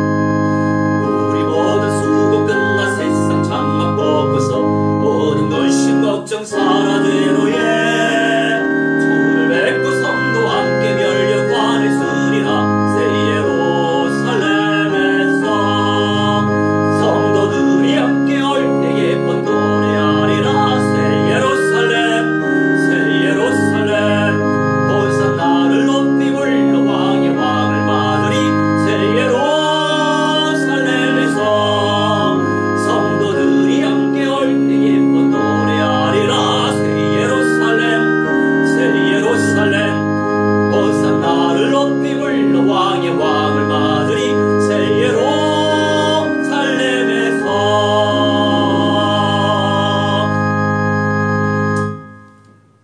우리 모두 수고 끝나 세상 장막 벗고서 모든 것이 걱정 사라지노예 주를 뵙고 성도 함께 멸류관을 쓰리라 새 예루살렘에서 성도들이 함께 올 때 예쁜 노래하리라 새 예루살렘 본산 나를 높이 불러 왕의 왕을 받으리 새 예루살렘에서 성도들이 함께 올 때 예쁜 노래하리라 새 예루살렘 본산 나를 높이 불러 왕의 왕을 받으리 새 예루살렘에서.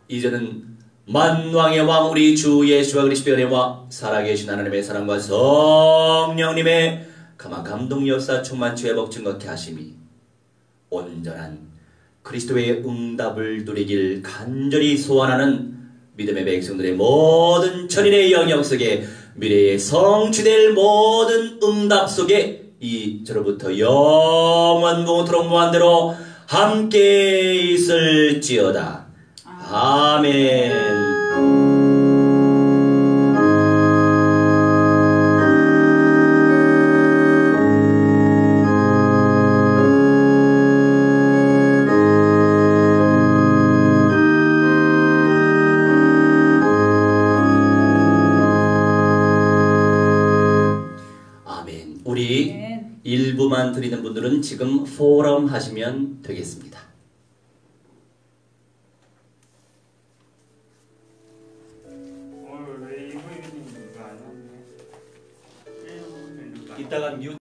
이제는 만왕의 왕 우리 주 예수와 그리스도의 은혜와 살아계신 하나님의 사랑과 성령님의 가만 감동 역사 충만치 회복 증거케 하심이 온전한 그리스도의 응답을 누리길 간절히 소원하는 믿음의 백성들의 모든 천인의 영역 속에 미래에 성취될 모든 응답 속에 이제로부터 영원무토록 무한대로 함께 있을지어다. 아멘. 우리 일부만 드리는 분들은 지금 포럼 하시면 되겠습니다.